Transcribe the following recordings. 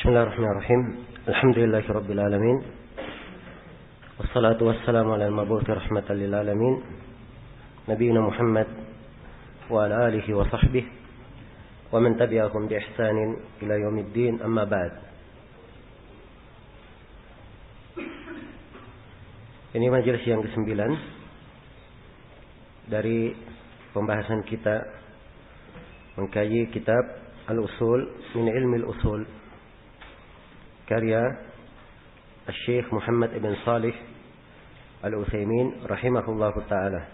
Bismillahirrahmanirrahim. Alhamdulillahirabbil alamin. Wassalatu wassalamu ala al-mab'uts rahmatan lil alamin. Nabiyina Muhammad wa ala alihi wa sahbihi wa man tabi'ahum bi ihsanin ila yaumiddin. Amma ba'd. Ini majelis yang ke-9 dari pembahasan kita mengkaji kitab Al-Usul min Ilmi Al-Usul karya Syekh Muhammad ibn Salih Al-Utsaimin rahimahullahu taala.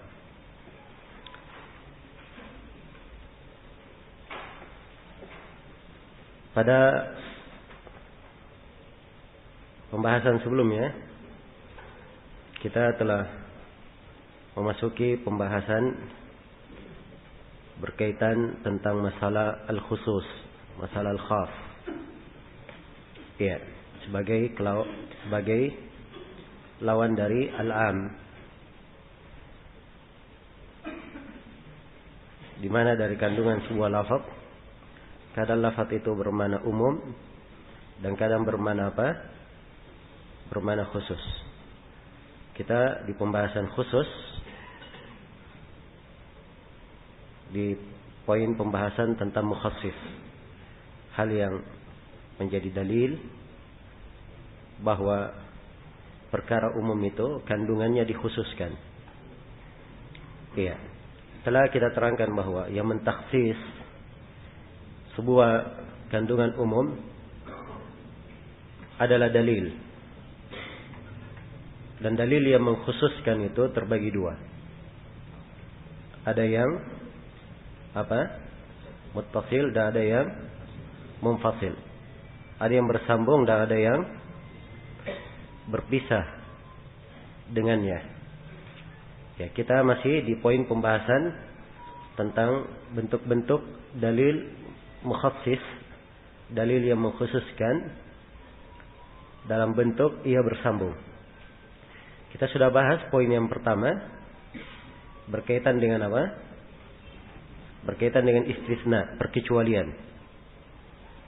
Pada pembahasan sebelumnya kita telah memasuki pembahasan berkaitan tentang masalah al-khusus, masalah al-khas. Ya, sebagai lawan dari al-am. Di mana dari kandungan sebuah lafaz, kadang lafaz itu bermakna umum dan kadang bermakna apa? Bermakna khusus. Kita di pembahasan khusus, di poin pembahasan tentang mukhassis, hal yang menjadi dalil bahwa perkara umum itu kandungannya dikhususkan. Iya. Setelah kita terangkan bahwa yang mentakhsis sebuah kandungan umum adalah dalil. Dan dalil yang mengkhususkan itu terbagi dua. Ada yang muttasil dan ada yang munfasil. Ada yang bersambung dan ada yang berpisah dengannya. Ya, kita masih di poin pembahasan tentang bentuk-bentuk dalil mukhassis, dalil yang mengkhususkan dalam bentuk ia bersambung. Kita sudah bahas poin yang pertama berkaitan dengan apa? Berkaitan dengan istisna, perkecualian.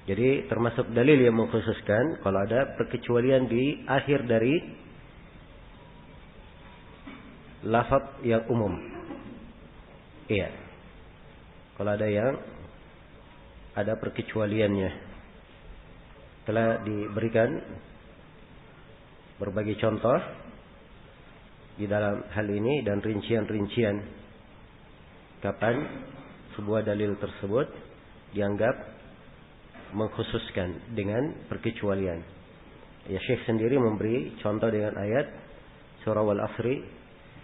Jadi termasuk dalil yang mengkhususkan kalau ada perkecualian di akhir dari lafaz yang umum. Iya. Kalau ada perkecualiannya. Telah diberikan berbagai contoh di dalam hal ini dan rincian-rincian kapan sebuah dalil tersebut dianggap mengkhususkan dengan perkecualian. Ya, Syekh sendiri memberi contoh dengan ayat surah Wal-Asri,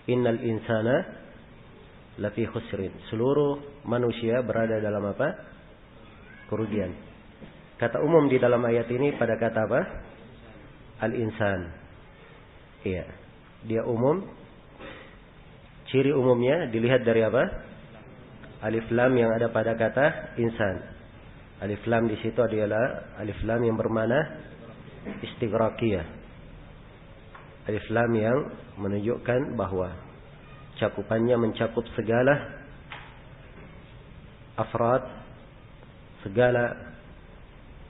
innal insana lafi khusrin. Seluruh manusia berada dalam apa? Kerugian. Kata umum di dalam ayat ini pada kata apa? Al-insan. Iya. Dia umum. Ciri umumnya dilihat dari apa? Alif lam yang ada pada kata insan. Alif lam di situ adalah alif lam yang bermakna istighraqiyah. Alif lam yang menunjukkan bahwa cakupannya mencakup segala afrad, segala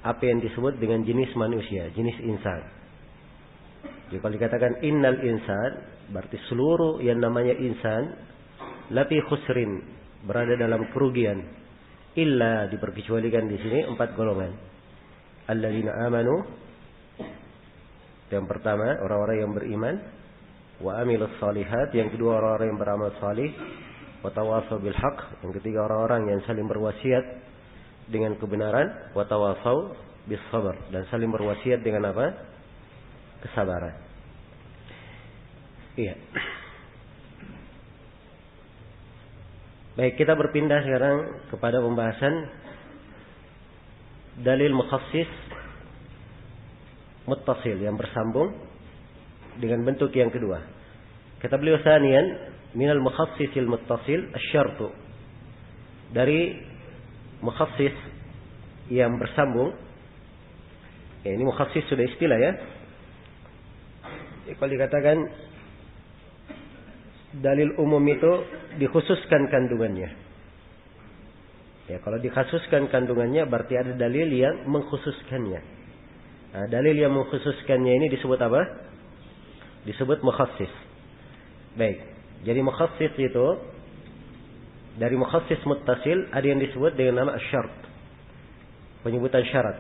apa yang disebut dengan jenis manusia, jenis insan. Jadi kalau dikatakan innal insan, berarti seluruh yang namanya insan lafi khusrin, berada dalam kerugian. Illa diperkecualikan di sini 4 golongan. Alladzina amanu, yang pertama orang-orang yang beriman, wa amilus shalihat, yang kedua orang-orang yang beramal salih, wa tawassaw bil haqq, yang ketiga orang-orang yang saling berwasiat dengan kebenaran, wa tawassaw bis sabr, dan saling berwasiat dengan apa? Kesabaran. Iya. Baik, kita berpindah sekarang kepada pembahasan dalil mukhassis muttasil yang bersambung dengan bentuk yang kedua. Kata beliau sanian, minal mukhassisil muttasil asy-syartu. Dari mukhassis yang bersambung. Ya, ini mukhassis sudah istilah ya. Kalau dikatakan dalil umum itu dikhususkan kandungannya. Ya, kalau dikhususkan kandungannya berarti ada dalil yang mengkhususkannya. Nah, dalil yang mengkhususkannya ini disebut apa? Disebut mukhassis. Baik. Jadi mukhassis itu dari mukhassis muttasil ada yang disebut dengan nama asy-syart. Penyebutan syarat.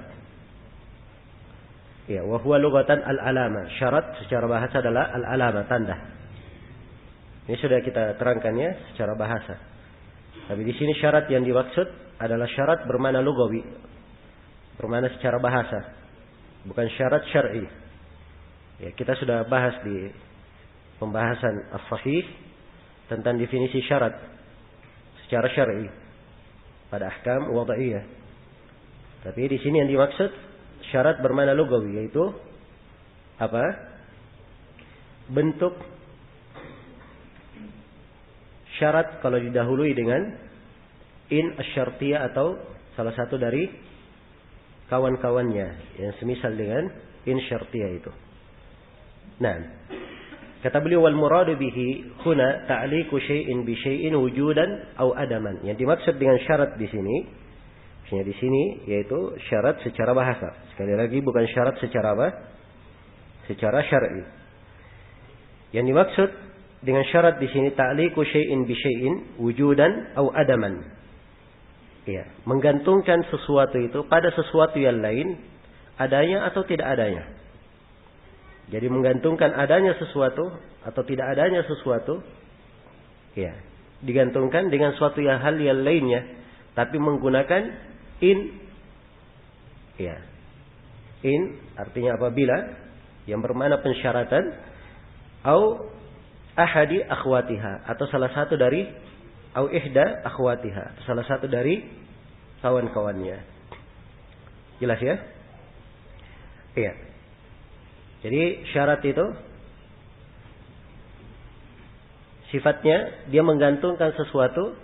Ya, wa huwa lughatan al-alama. Syarat secara bahasa adalah al-alama, tanda. Ini sudah kita terangkannya secara bahasa. Tapi di sini syarat yang dimaksud adalah syarat bermakna lughawi. Bermakna secara bahasa. Bukan syarat syar'i. Ya, kita sudah bahas di pembahasan as-sahih tentang definisi syarat secara syar'i pada ahkam wad'iyah. Tapi di sini yang dimaksud syarat bermakna lughawi, yaitu apa? Bentuk syarat kalau didahului dengan in asy-syartiyah atau salah satu dari kawan-kawannya yang semisal dengan in syartiyah itu. Nah, kata beliau wal muradu bihi huna ta'liqu syai'in bi syai'in wujudan aw adaman. Yang dimaksud dengan syarat di sini yaitu syarat secara bahasa. Sekali lagi bukan syarat secara apa? Secara syar'i. Yang dimaksud dengan syarat di sini ta'liqu syai'in bi syai'in wujudan aw adaman. Ya, menggantungkan sesuatu itu pada sesuatu yang lain, adanya atau tidak adanya. Jadi menggantungkan adanya sesuatu atau tidak adanya sesuatu, ya, digantungkan dengan suatu hal yang lainnya, tapi menggunakan in. Ya. In artinya apabila yang bermakna pensyaratan au ahadi akhwatiha atau salah satu dari au ihda akhwatiha, salah satu dari kawan-kawannya. Jelas ya? Iya. Jadi syarat itu sifatnya dia menggantungkan sesuatu.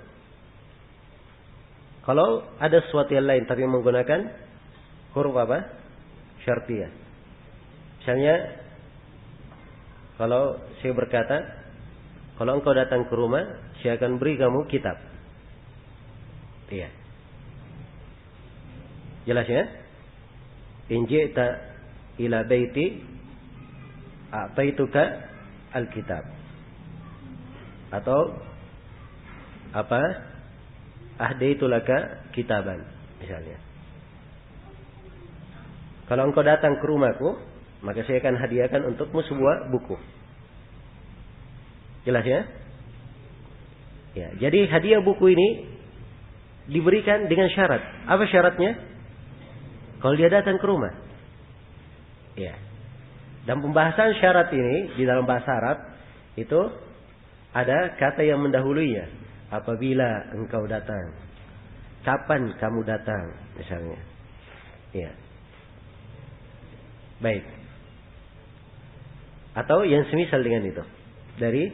Kalau ada sesuatu yang lain tapi menggunakan huruf apa? Syartiyah. Misalnya kalau saya berkata, kalau engkau datang ke rumah, saya akan beri kamu kitab. Iya. Jelas ya? In ji'ta ila baiti a'taituka al-kitab. Atau apa? Ahdaitu laka kitaban, misalnya. Kalau engkau datang ke rumahku, maka saya akan hadiahkan untukmu sebuah buku. Jelas ya? Ya, jadi hadiah buku ini diberikan dengan syarat. Apa syaratnya? Kalau dia datang ke rumah. Ya. Dan pembahasan syarat ini di dalam bahasa Arab itu ada kata yang mendahulunya. Apabila engkau datang. Kapan kamu datang, misalnya. Ya. Baik. Atau yang semisal dengan itu. Dari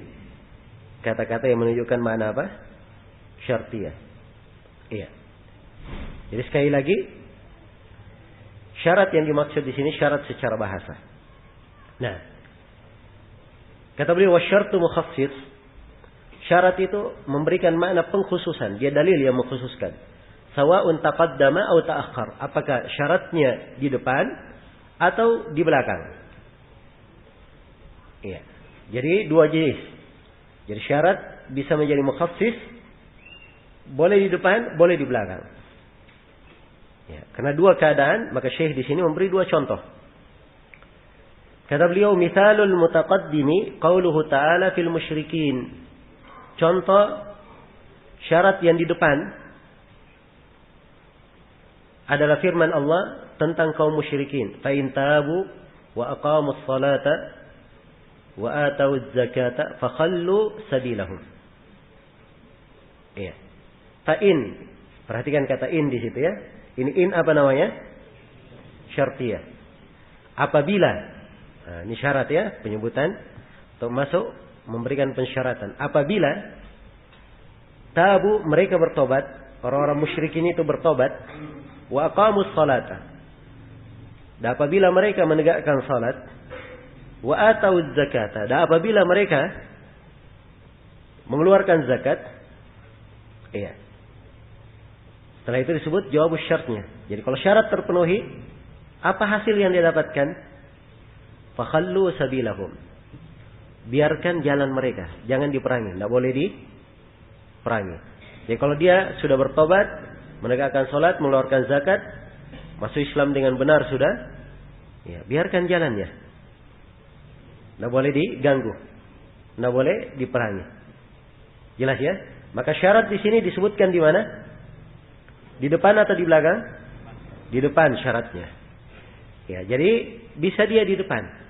kata-kata yang menunjukkan makna apa? Syartiyah. Iya. Jadi sekali lagi, syarat yang dimaksud di sini syarat secara bahasa. Nah, kata beliau wasyartu mukhassis. Syarat itu memberikan makna pengkhususan. Dia dalil yang mengkhususkan. Sawa'un taqaddama atau ta'akhkhar. Apakah syaratnya di depan atau di belakang? Iya. Jadi dua jenis. Jadi syarat bisa menjadi mukhassis, boleh di depan, boleh di belakang. Ya, karena dua keadaan, maka Syekh di sini memberi dua contoh. Kata beliau, "Mithalul mutaqaddimi qauluhu ta'ala fil musyrikin." Contoh syarat yang di depan adalah firman Allah tentang kaum musyrikin. Fa in tabu wa aqamus salata wa atawuz zakata fakhallu sabilahum. Iya. Fa in, perhatikan kata in di situ ya. Ini in apa namanya? Syartiyah. Apabila, nah, ini syarat ya, penyebutan untuk masuk memberikan pensyaratan. Apabila tabu, mereka bertobat, orang-orang musyrikin itu bertobat, wa aqamus salata. Dan apabila mereka menegakkan salat, wa atawuz zakata. Dan apabila mereka mengeluarkan zakat, iya. Setelah itu disebut jawab syaratnya. Jadi kalau syarat terpenuhi, Apa hasil yang dia dapatkan? Fakhallu sabilahum. Biarkan jalan mereka, jangan diperangi, tidak boleh diperangi. Jadi kalau dia sudah bertobat, menegakkan salat, mengeluarkan zakat, masuk Islam dengan benar sudah, ya biarkan jalannya. Tidak boleh diganggu, tidak boleh diperangi. Jelas ya? Maka syarat di sini disebutkan di mana? Di depan atau di belakang? Di depan syaratnya. Ya, jadi bisa dia di depan.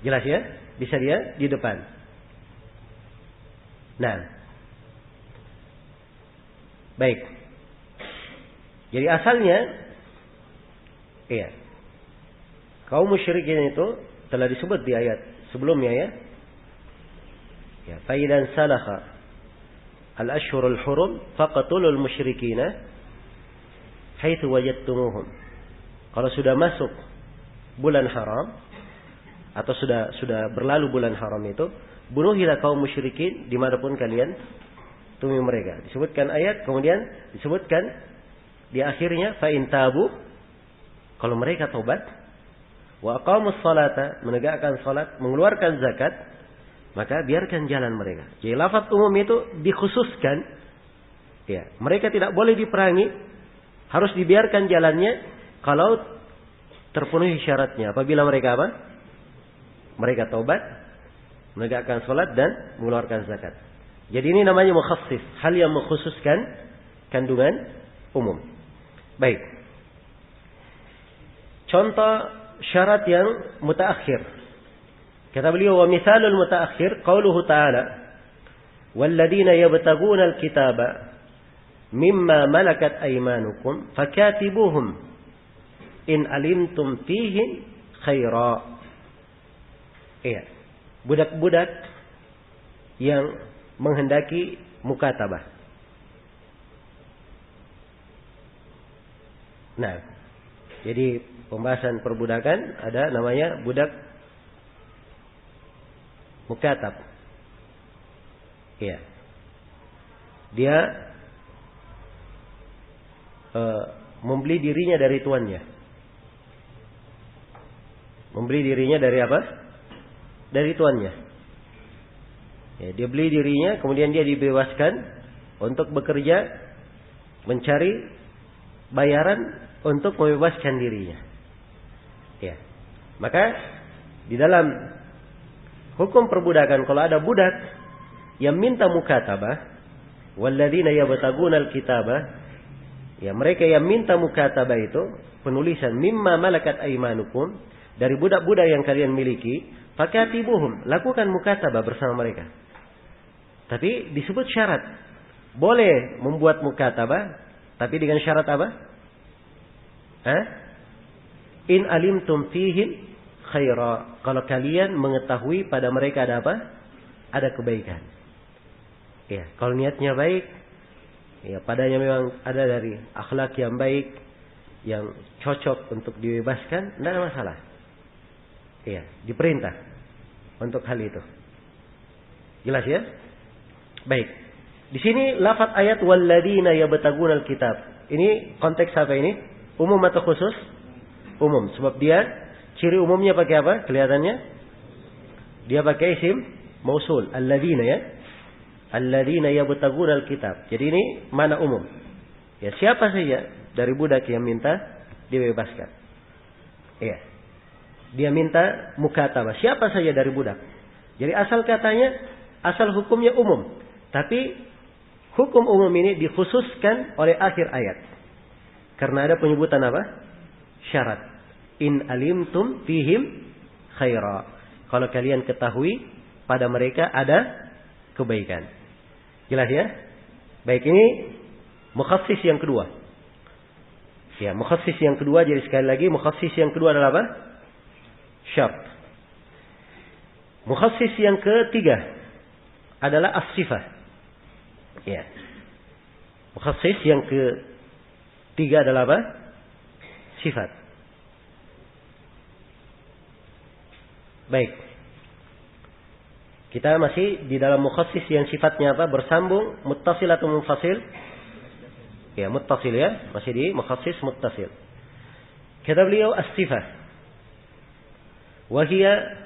Jelas ya? Bisa dia di depan. Nah. Baik. Jadi asalnya iya. Kaum musyrikin itu telah disebut di ayat sebelumnya ya. Ya, fa idan salakha al-ashhurul hurum faqatulul musyrikina haitsu wajadtumuhum. Kalau sudah masuk bulan haram atau sudah berlalu bulan haram itu, bunuhilah kaum musyrikin dimanapun kalian temui mereka. Disebutkan ayat, kemudian disebutkan di akhirnya fa in tabu, kalau mereka tobat, wa aqamus salata, menegakkan salat, mengeluarkan zakat, maka biarkan jalan mereka. Jadi lafaz umum itu dikhususkan, ya, mereka tidak boleh diperangi, harus dibiarkan jalannya kalau terpenuhi syaratnya. Apabila mereka apa? Mereka taubat, menegakkan salat dan mengeluarkan zakat. Jadi ini namanya mukhassis, hal yang mengkhususkan kandungan umum. Baik. Contoh syarat yang mutaakhir. Kata beliau, wa mithalul mutaakhir qauluhu ta'ala walladzina yabtaguna al-kitaba mimma malakat aymanukum fakatibuhum in alimtum fihi khaira. Iya. Budak-budak yang menghendaki mukatabah. Nah, jadi pembahasan perbudakan ada namanya budak mukatab. Iya. Dia membeli dirinya dari tuannya. Membeli dirinya dari apa? Dari tuannya. Ya, dia beli dirinya, kemudian dia dibebaskan untuk bekerja, mencari bayaran untuk membebaskan dirinya. Ya. Maka di dalam hukum perbudakan, kalau ada budak yang minta mukatabah, walladzina yabtaguna al-kitaba, ya mereka yang minta mukatabah itu penulisan mimma malakat aymanukum, dari budak-budak yang kalian miliki, fakatibuhum, lakukan mukatabah bersama mereka. Tapi disebut syarat, boleh membuat mukatabah, tapi dengan syarat apa? In alimtum fihim khaira, kalau kalian mengetahui pada mereka ada apa? Ada kebaikan. Ya, kalau niatnya baik, ya padanya memang ada dari akhlak yang baik, yang cocok untuk dibebaskan, tidak ada masalah. Ya, diperintah untuk hal itu. Jelas ya? Baik. Di sini lafaz ayat walladzina yabtaguna alkitab. Ini konteks apa ini? Umum atau khusus? Umum. Sebab dia ciri umumnya pakai apa? Kelihatannya dia pakai isim mausul, alladzina ya. Alladzina yabtaguna alkitab. Jadi ini mana umum. Ya, siapa saja dari budak yang minta dibebaskan. Iya. Dia minta mukatabah. Siapa saja dari budak. Jadi asal katanya, asal hukumnya umum. Tapi hukum umum ini dikhususkan oleh akhir ayat. Karena ada penyebutan apa? Syarat. In alimtum fihim khaira. Kalau kalian ketahui pada mereka ada kebaikan. Jelas ya? Baik, ini mukhassis yang kedua. Ya, mukhassis yang kedua, jadi sekali lagi mukhassis yang kedua adalah apa? Syarat. Mukhassis yang ketiga adalah as-sifah. Ya. Mukhassis yang ketiga adalah apa? Sifat. Baik. Kita masih di dalam mukhassis yang sifatnya apa? Bersambung, muttasil atau munfasil? Ya, muttasil ya. Masih di mukhassis muttasil. Kata beliau as-sifah wa hiya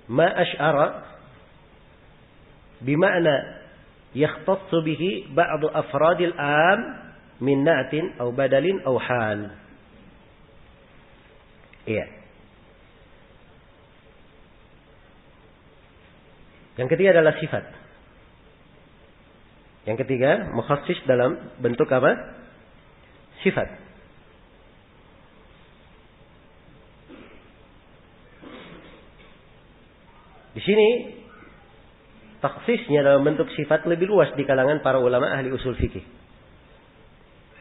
ma ash'ara bima'na yakhtassu bihi ba'd afradil am min na'tin aw badalin aw hal. Iya. Yang ketiga adalah sifat. Yang ketiga mukhassis dalam bentuk apa? Sifat. Di sini takhsisnya dalam bentuk sifat lebih luas di kalangan para ulama ahli usul fikih.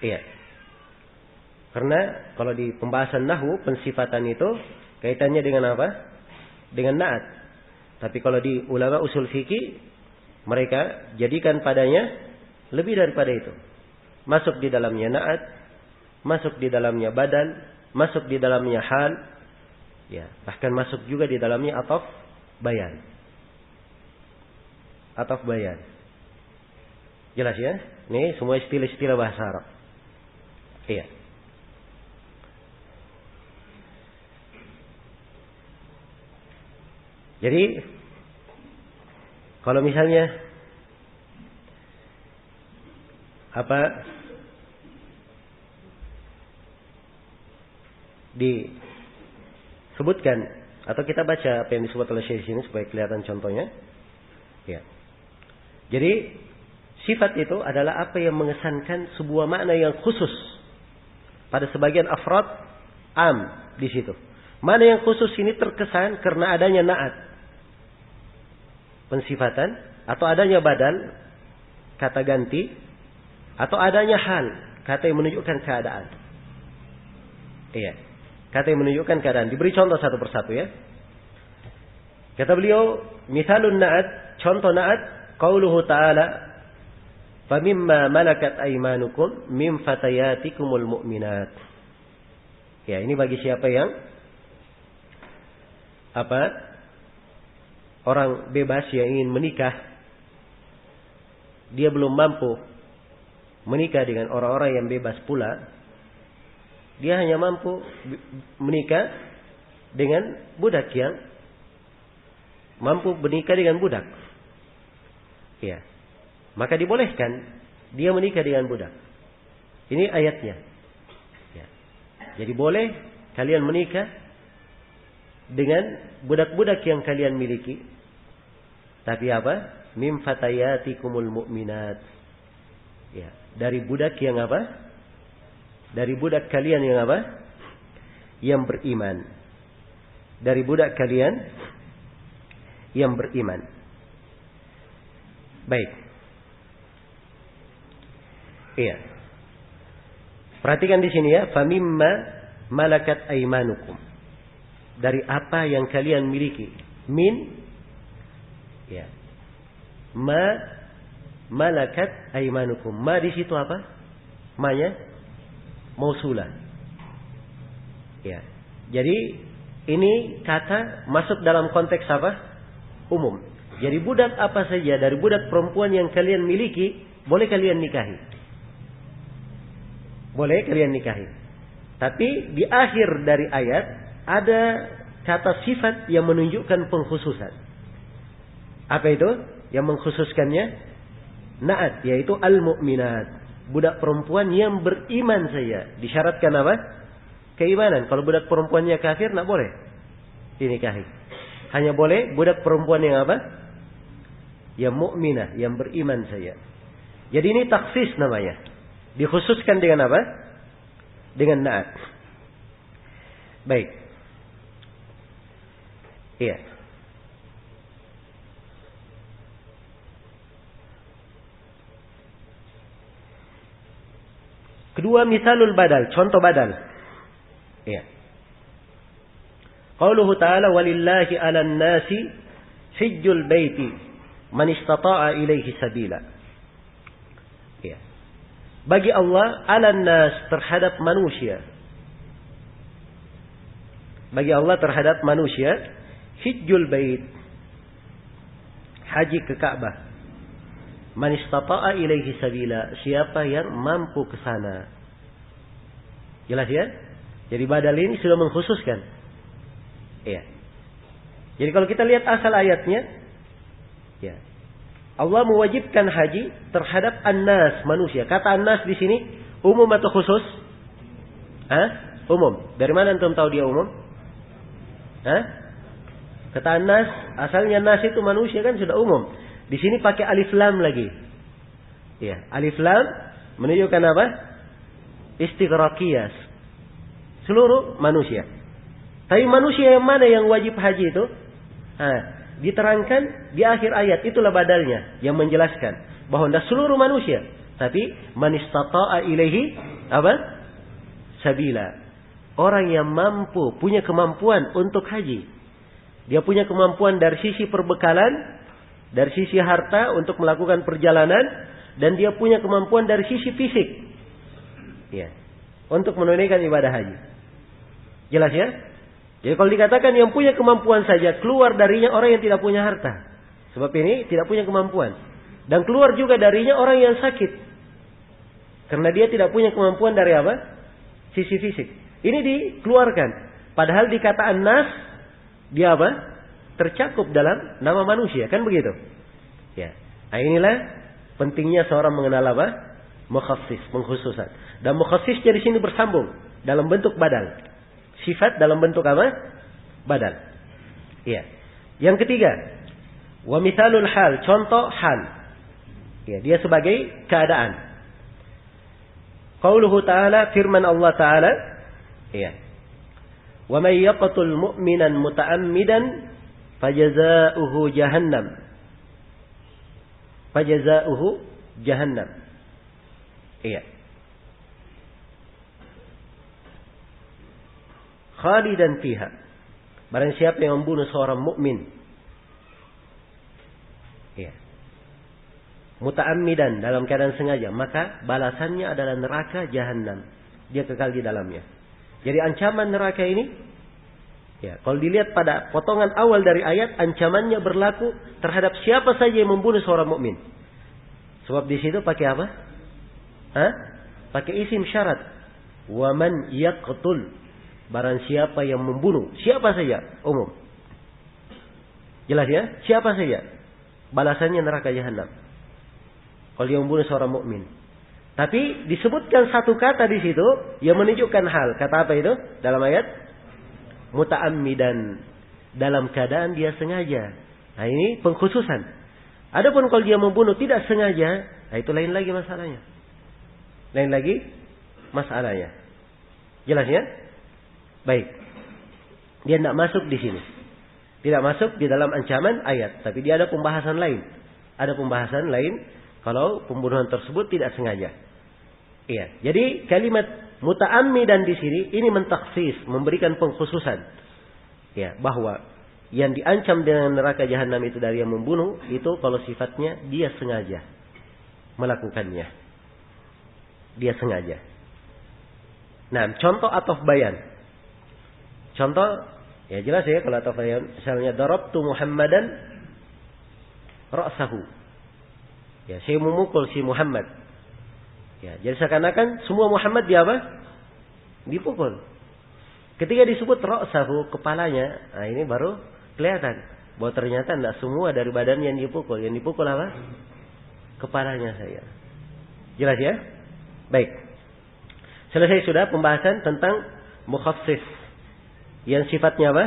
Iya. Karena kalau di pembahasan nahwu pensifatan itu kaitannya dengan apa? Dengan na'at. Tapi kalau di ulama usul fikih mereka jadikan padanya lebih daripada itu. Masuk di dalamnya na'at, masuk di dalamnya badal, masuk di dalamnya hal, ya, bahkan masuk juga di dalamnya ataf bayan. Ataf bayan. Jelas ya? Ini semua istilah-istilah bahasa Arab. Iya. Jadi kalau misalnya disebutkan atau kita baca apa yang disebut oleh Syekh sini supaya kelihatan contohnya. Ya. Jadi sifat itu adalah apa yang mengesankan sebuah makna yang khusus pada sebagian afrad am di situ. Mana yang khusus ini terkesan karena adanya na'at, pensifatan, atau adanya badal, kata ganti, atau adanya hal, kata yang menunjukkan keadaan. Iya, kata yang menunjukkan keadaan. Diberi contoh satu persatu ya. Kata beliau, misalun na'at, contoh na'at, qauluhu ta'ala, famimma malakat aymanukum min fatayatikumul mu'minat. Ya, ini bagi siapa yang orang bebas yang ingin menikah, dia belum mampu menikah dengan orang-orang yang bebas pula, dia hanya mampu menikah dengan budak yang mampu menikah dengan budak. Ya. Maka dibolehkan dia menikah dengan budak. Ini ayatnya. Ya. Jadi boleh kalian menikah dengan budak-budak yang kalian miliki. Tapi apa? Mim fatayatikumul mu'minat. Ya, dari budak yang apa? Dari budak kalian yang apa? Yang beriman. Dari budak kalian yang beriman. Baik. Iya. Perhatikan di sini ya, famimma malakat aymanukum. Dari apa yang kalian miliki. Min, ya, ma malakat aymanukum. Ma di situ apa? Ma-nya mausulah. Ya. Jadi ini kata masuk dalam konteks apa? Umum. Jadi budak apa saja dari budak perempuan yang kalian miliki boleh kalian nikahi. Boleh kalian nikahi. Tapi di akhir dari ayat ada kata sifat yang menunjukkan pengkhususan. Apa itu? Yang mengkhususkannya na'at, yaitu al-mu'minat. Budak perempuan yang beriman saja. Disyaratkan apa? Keimanan. Kalau budak perempuannya kafir, tidak boleh dinikahi. Hanya boleh budak perempuan yang apa? Yang mukminah, yang beriman saja. Jadi ini taksis namanya. Dikhususkan dengan apa? Dengan na'at. Baik. Iya. Kedua, misalul badal, contoh badal. Iya. Qauluhu ta'ala walillahi 'alan nasi hajjul baiti man istata'a ilaihi sabila. Iya. Bagi Allah 'alan nas terhadap manusia. Bagi Allah terhadap manusia hajjul bait, haji ke Ka'bah. Man istata'a ilaihi sabila, siapa yang mampu ke sana. Jelas ya? Jadi badal ini sudah mengkhususkan. Iya. Jadi kalau kita lihat asal ayatnya, ya, Allah mewajibkan haji terhadap an-nas, manusia. Kata an-nas di sini umum atau khusus? Umum. Dari mana antum tahu dia umum? Kata an-nas, asalnya nas itu manusia kan sudah umum. Di sini pakai alif lam lagi. Ya, alif lam menunjukkan apa? Istighraqiyah. Seluruh manusia. Tapi manusia yang mana yang wajib haji itu? Diterangkan di akhir ayat, itulah badalnya yang menjelaskan bahwa tidak seluruh manusia, tapi man istata'a ilaihi apa? Sabila. Orang yang mampu, punya kemampuan untuk haji. Dia punya kemampuan dari sisi perbekalan, dari sisi harta untuk melakukan perjalanan, dan dia punya kemampuan dari sisi fisik. Ya. Untuk menunaikan ibadah haji. Jelas ya? Jadi kalau dikatakan yang punya kemampuan saja, keluar darinya orang yang tidak punya harta. Sebab ini tidak punya kemampuan. Dan keluar juga darinya orang yang sakit. Karena dia tidak punya kemampuan dari apa? Sisi fisik. Ini dikeluarkan. Padahal dikataan nas, dia apa? Tercakup dalam nama manusia. Kan begitu? Ya. Nah inilah pentingnya seorang mengenal apa? Mukhassis, pengkhususan. Dan mukhassisnya di sini bersambung dalam bentuk badal. Sifat dalam bentuk apa? Badal. Iya. Yang ketiga, wa mithalul hal, contoh hal. Ya, dia sebagai keadaan. Qauluhu ta'ala, firman Allah ta'ala, iya. Wa may yaqtul mu'minan muta'ammidan fajaza'uhu jahannam. Fajaza'uhu jahannam. Iya. Khalidan fiha. Barang siapa yang membunuh seorang mukmin, ya, muta'ammidan, dalam keadaan sengaja, maka balasannya adalah neraka jahanam. Dia kekal di dalamnya. Jadi ancaman neraka ini, ya, kalau dilihat pada potongan awal dari ayat, ancamannya berlaku terhadap siapa saja yang membunuh seorang mukmin. Sebab di situ pakai apa? Pakai isim syarat. Wa man yaqtul. Barang siapa yang membunuh, siapa saja, umum. Jelas ya? Siapa saja. Balasannya neraka jahanam. Kalau dia membunuh seorang mukmin. Tapi disebutkan satu kata di situ yang menunjukkan hal. Kata apa itu dalam ayat? Muta'ammidan. Dalam keadaan dia sengaja. Nah ini pengkhususan. Adapun kalau dia membunuh tidak sengaja, nah itu lain lagi masalahnya. Lain lagi masalahnya. Jelas ya? Baik. Dia tidak masuk di sini. Tidak masuk di dalam ancaman ayat. Tapi dia ada pembahasan lain. Ada pembahasan lain kalau pembunuhan tersebut tidak sengaja. Iya. Jadi kalimat muta'ammidan di sini ini mentaksis, memberikan pengkhususan. Ya, bahwa yang diancam dengan neraka jahanam itu dari yang membunuh, itu kalau sifatnya dia sengaja melakukannya. Dia sengaja. Nah, contoh atau bayan. Contoh, ya jelas ya kalau atau bayan, misalnya darabtu Muhammadan ra'sahu. Ya, saya memukul si Muhammad. Ya, jadi seakan-akan semua Muhammad dia apa? Dipukul. Ketika disebut ra'sahu, kepalanya, nah ini baru kelihatan bahwa ternyata tidak semua dari badan yang dipukul. Yang dipukul apa? Kepalanya saya. Jelas ya? Baik. Selesai sudah pembahasan tentang mukhassis. Yang sifatnya apa?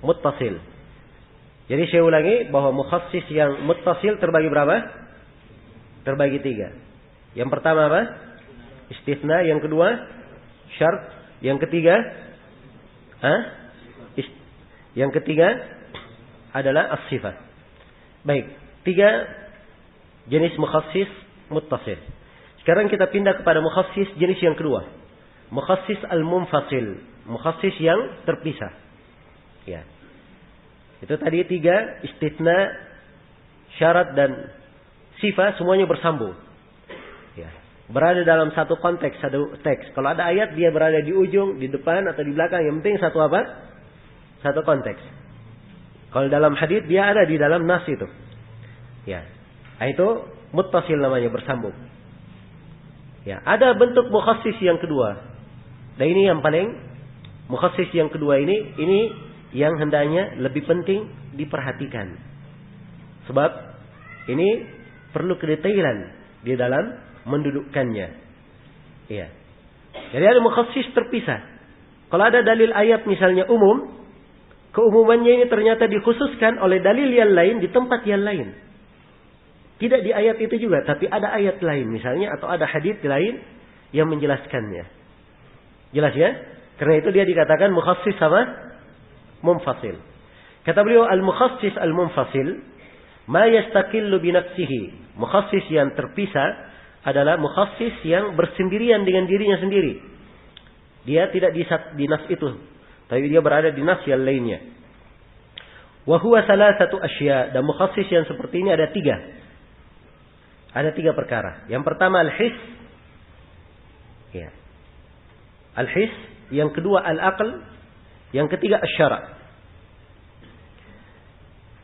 Muttasil. Jadi saya ulangi bahwa mukhassis yang muttasil terbagi berapa? Terbagi 3. Yang pertama apa? Istitsna. Yang kedua syart. Yang ketiga yang ketiga adalah as-sifat. Baik, 3 jenis mukhassis muttasil. Sekarang kita pindah kepada mukhassis jenis yang kedua. Mukhassis al-munfasil. Mukhassis yang terpisah. Ya. Itu tadi 3, istitsna, syarat dan sifat semuanya bersambung. Ya. Berada dalam satu konteks, satu teks. Kalau ada ayat dia berada di ujung, di depan atau di belakang, yang penting satu apa? Satu konteks. Kalau dalam hadits dia ada di dalam nas itu. Ya. Nah, itu muttasil namanya, bersambung. Ya, ada bentuk mukhassis yang kedua. Dan ini yang paling Mukhassis yang kedua ini yang hendaknya lebih penting diperhatikan. Sebab ini perlu kedetailan di dalam mendudukkannya. Iya. Jadi ada mukhassis terpisah. Kalau ada dalil ayat misalnya umum, keumumannya ini ternyata dikhususkan oleh dalil yang lain di tempat yang lain. Tidak di ayat itu juga, tapi ada ayat lain misalnya atau ada hadits lain yang menjelaskannya. Jelas ya? Karena itu dia dikatakan mukhassis sama munfasil. Kata beliau al-mukhassis al-munfasil ma yastaqillu bi nafsihi. Mukhassis yang terpisah adalah mukhassis yang bersendirian dengan dirinya sendiri. Dia tidak di nas itu, tapi dia berada di nas yang lainnya. Wa huwa salasatu asya. Dan mukhassis yang seperti ini ada tiga. Ada tiga perkara. Yang pertama al-his. Ya. Al-his. Yang kedua al-aql. Yang ketiga asy-syara'.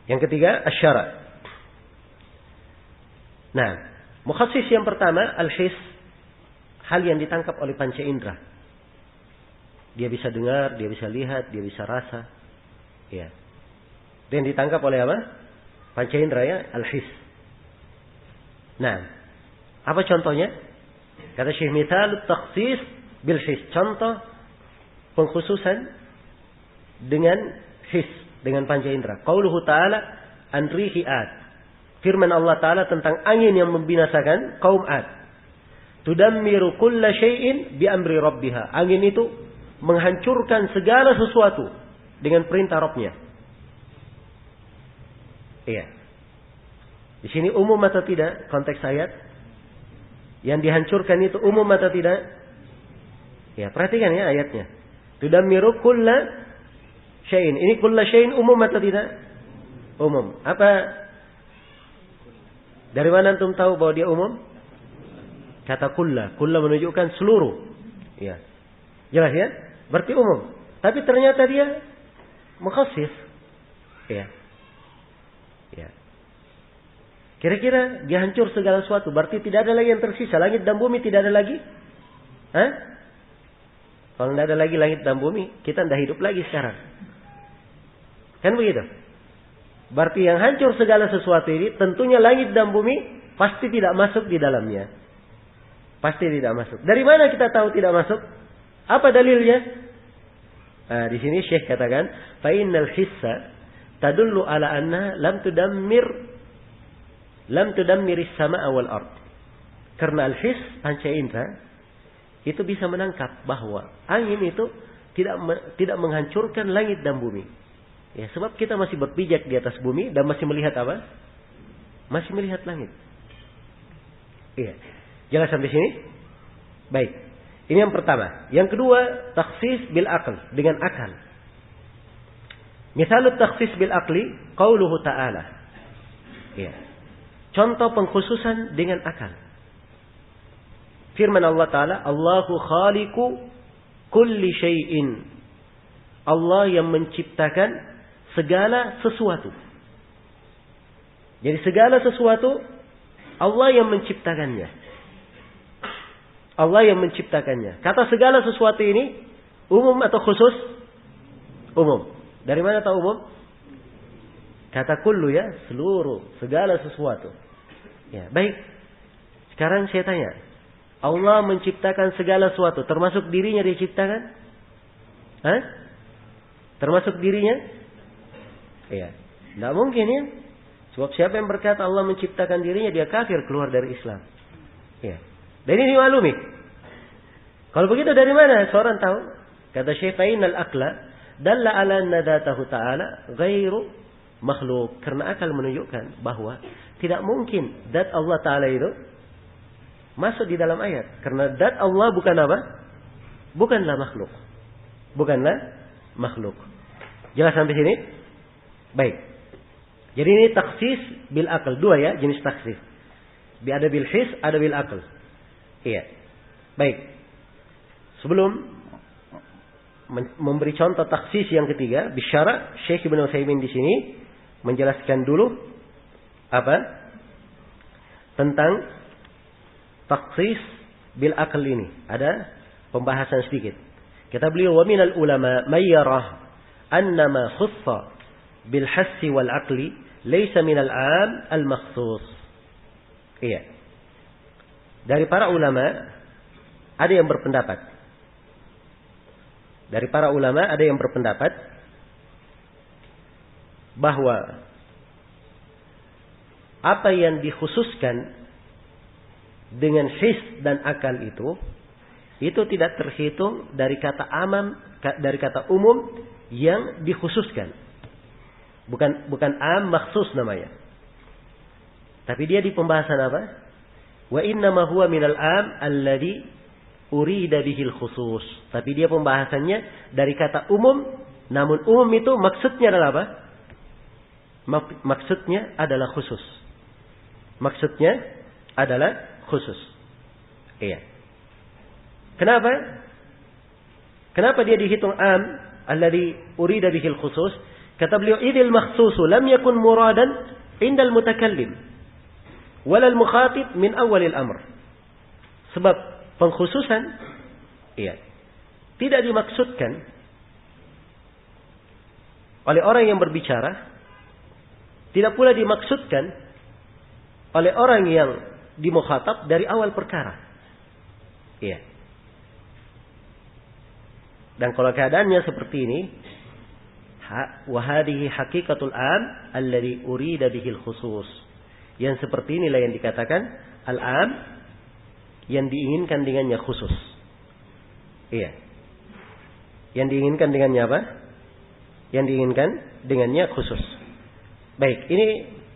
Yang ketiga asy-syara'. Nah, mukhassis yang pertama al-his, hal yang ditangkap oleh panca indera. Dia bisa dengar, dia bisa lihat, dia bisa rasa. Ya. Dan ditangkap oleh apa? Panca indera ya, al-his. Nah, apa contohnya? Kata Syekh Mithal takhsis bil his. Contoh pengkhususan dengan his, dengan panca indera. Qauluhu ta'ala an rihi ad. Firman Allah Ta'ala tentang angin yang membinasakan kaum Ad. Tudammiru kulla syai'in bi amri rabbiha. Angin itu menghancurkan segala sesuatu dengan perintah Rabbnya. Iya. Di sini umum atau tidak konteks ayat? Yang dihancurkan itu umum atau tidak? Ya, perhatikan ya ayatnya. Tudammiru kulla syai'in. Ini kulla syai'in umum atau tidak? Umum. Apa? Dari mana antum tahu bahwa dia umum? Kata kulla. Kulla menunjukkan seluruh. Ya. Jelas ya? Berarti umum. Tapi ternyata dia mukhassis. Ya. Ya. Kira-kira dia hancur segala sesuatu. Berarti tidak ada lagi yang tersisa. Langit dan bumi tidak ada lagi. Hah? Kalau tidak ada lagi langit dan bumi, kita tidak hidup lagi sekarang. Kan begitu? Berarti yang hancur segala sesuatu ini, tentunya langit dan bumi pasti tidak masuk di dalamnya. Pasti tidak masuk. Dari mana kita tahu tidak masuk? Apa dalilnya? Nah, di sini Syekh katakan, fa innal hissa tadullu ala anna lam tudammiris sama'a wal ard. Karena al-hiss, panca indera, itu bisa menangkap bahwa angin itu tidak menghancurkan langit dan bumi. Ya, sebab kita masih berpijak di atas bumi dan masih melihat apa? Masih melihat langit. Iya. Jelas sampai sini? Baik. Ini yang pertama. Yang kedua, takhsis bil aql, dengan akal. Misalut takhsis bil aqli, qauluhu ta'ala. Iya. Contoh pengkhususan dengan akal. Firman Allah Ta'ala, Allahu khaliqu kulli syai'in. Allah yang menciptakan segala sesuatu. Jadi segala sesuatu Allah yang menciptakannya. Allah yang menciptakannya. Kata segala sesuatu ini umum atau khusus? Umum. Dari mana tahu umum? Kata kullu ya, seluruh, segala sesuatu. Ya, baik. Sekarang saya tanya, Allah menciptakan segala sesuatu, termasuk dirinya dia ciptakan? Hah? Termasuk dirinya? Iya. Tidak mungkin ya. Sebab siapa yang berkata Allah menciptakan dirinya, dia kafir, keluar dari Islam. Iya. Dan ini dimaklumi. Kalau begitu dari mana seorang tahu? Kata Syekh Fainal Aqla dalla ala nadatahu ta'ala ghairu makhluk. Karena akal menunjukkan bahwa tidak mungkin dat Allah Ta'ala itu masuk di dalam ayat. Karena dat Allah bukan apa? Bukanlah makhluk. Bukanlah makhluk. Jelas sampai sini? Baik. Jadi ini takhsis bil aql. Dua ya jenis takhsis. Ada bil his, ada bil aql. Iya. Baik. Sebelum memberi contoh takhsis yang ketiga, bisyara, Syekh Ibnu Utsaimin di sini menjelaskan dulu apa? Tentang takhsis bil aql ini. Ada pembahasan sedikit. Kata beliau, wa minal ulama may yarah annama khussa bil hassi wal aqli laysa minal 'am al makhsus. Iya. Dari para ulama ada yang berpendapat. Dari para ulama ada yang berpendapat bahwa apa yang dikhususkan dengan his dan akal itu tidak terhitung dari kata amam, dari kata umum yang dikhususkan. Bukan am maksus namanya. Tapi dia di pembahasan apa? Wa inna ma huwa minal am alladhi urida bihil khusus. Tapi dia pembahasannya dari kata umum, namun umum itu maksudnya adalah apa? Maksudnya adalah khusus. Maksudnya adalah khusus. Iya. Kenapa? Kenapa dia dihitung am alladhi urida bihil khusus? Kata beliau, idil makhsusu lam yakun muradan indal mutakallim walal mukhatib min awalil amr. Sebab pengkhususan tidak dimaksudkan oleh orang yang berbicara, tidak pula dimaksudkan oleh orang yang dimukhatab dari awal perkara. Iya. Dan kalau keadaannya seperti ini, wa hadhihi haqiqatul am alladhi urida bihil khusus. Yang seperti inilah yang dikatakan al-am yang diinginkan dengannya khusus. Iya. Yang diinginkan dengannya apa? Yang diinginkan dengannya khusus. Baik, ini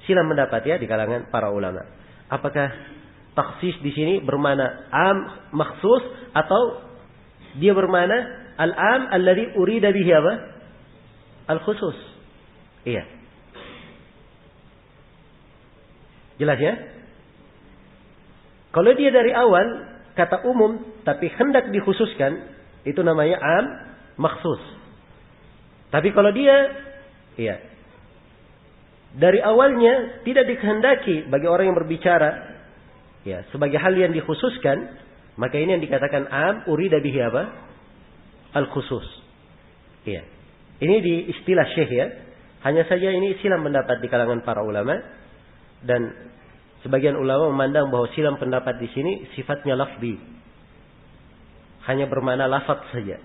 silang pendapat ya di kalangan para ulama. Apakah takhsis di sini bermakna am makhsus atau dia bermakna al-am alladhi urida bihi apa? Al-khusus. Iya. Jelas ya? Kalau dia dari awal kata umum tapi hendak dikhususkan, itu namanya am makhsus. Tapi kalau dia dari awalnya tidak dikehendaki bagi orang yang berbicara sebagai hal yang dikhususkan, maka ini yang dikatakan am urida bihi apa? Al-khusus. Iya. Ini di istilah syekh ya. Hanya saja ini silang pendapat di kalangan para ulama, dan sebagian ulama memandang bahwa silang pendapat di sini sifatnya lafzi. Hanya bermakna lafaz saja.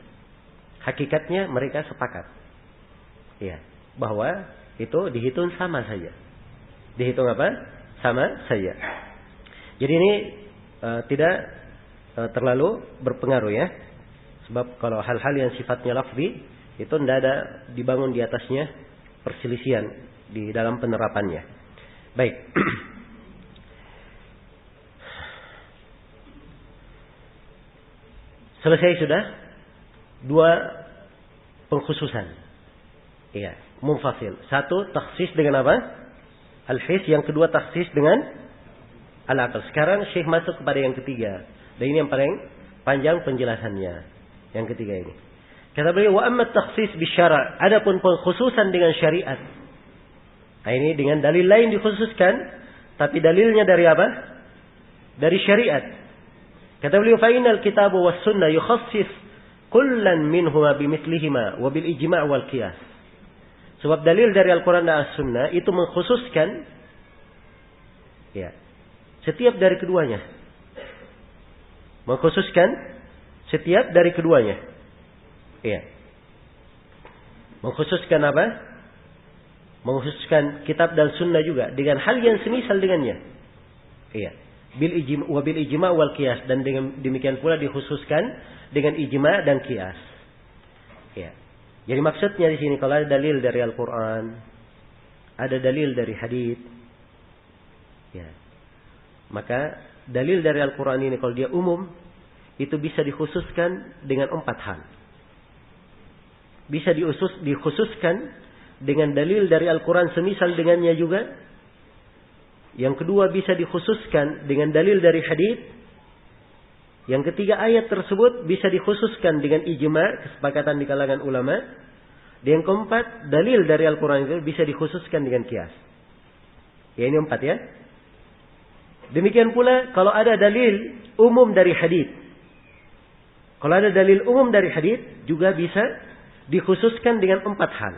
Hakikatnya mereka sepakat. Ya, bahwa itu dihitung sama saja. Dihitung apa? Sama saja. Jadi ini tidak terlalu berpengaruh ya. Sebab kalau hal-hal yang sifatnya lafzi itu tidak ada dibangun di atasnya perselisihan di dalam penerapannya. Baik. Selesai sudah dua pengkhususan. Iya, munfasil. Satu takhsis dengan apa? Al-his. Yang kedua takhsis dengan al-aql. Sekarang Syekh masuk kepada yang ketiga. Dan ini yang paling panjang penjelasannya. Yang ketiga ini. Kata beliau, wa amma takhsis bisyara'. Adapun pengkhususan dengan syariat. Nah ini dengan dalil lain dikhususkan, tapi dalilnya dari apa? Dari syariat. Kata beliau, fa innal kitab was sunnah yukhassis kullan minhuma bimithlihima wa bil ijma' wal qiyas. Sebab dalil dari Al-Quran dan As-Sunnah itu mengkhususkan setiap dari keduanya. Mengkhususkan setiap dari keduanya. Iya. Mengkhususkan apa? Mengkhususkan kitab dan sunnah juga dengan hal yang semisal dengannya. Iya. Bil ijma' wal qiyas, dan dengan demikian pula dikhususkan dengan ijma' dan qiyas. Iya. Jadi maksudnya di sini kalau ada dalil dari Al-Quran, ada dalil dari hadits, maka dalil dari Al-Quran ini kalau dia umum, itu bisa dikhususkan dengan 4 hal. Bisa dikhususkan dengan dalil dari Al-Quran semisal dengannya juga. Yang kedua bisa dikhususkan dengan dalil dari hadits. Yang ketiga ayat tersebut bisa dikhususkan dengan ijma', kesepakatan di kalangan ulama. Dan yang keempat, dalil dari Al-Quran itu bisa dikhususkan dengan qiyas. Ya ini 4 ya. Demikian pula kalau ada dalil umum dari hadits. Kalau ada dalil umum dari hadits juga bisa dikhususkan dengan 4 hal.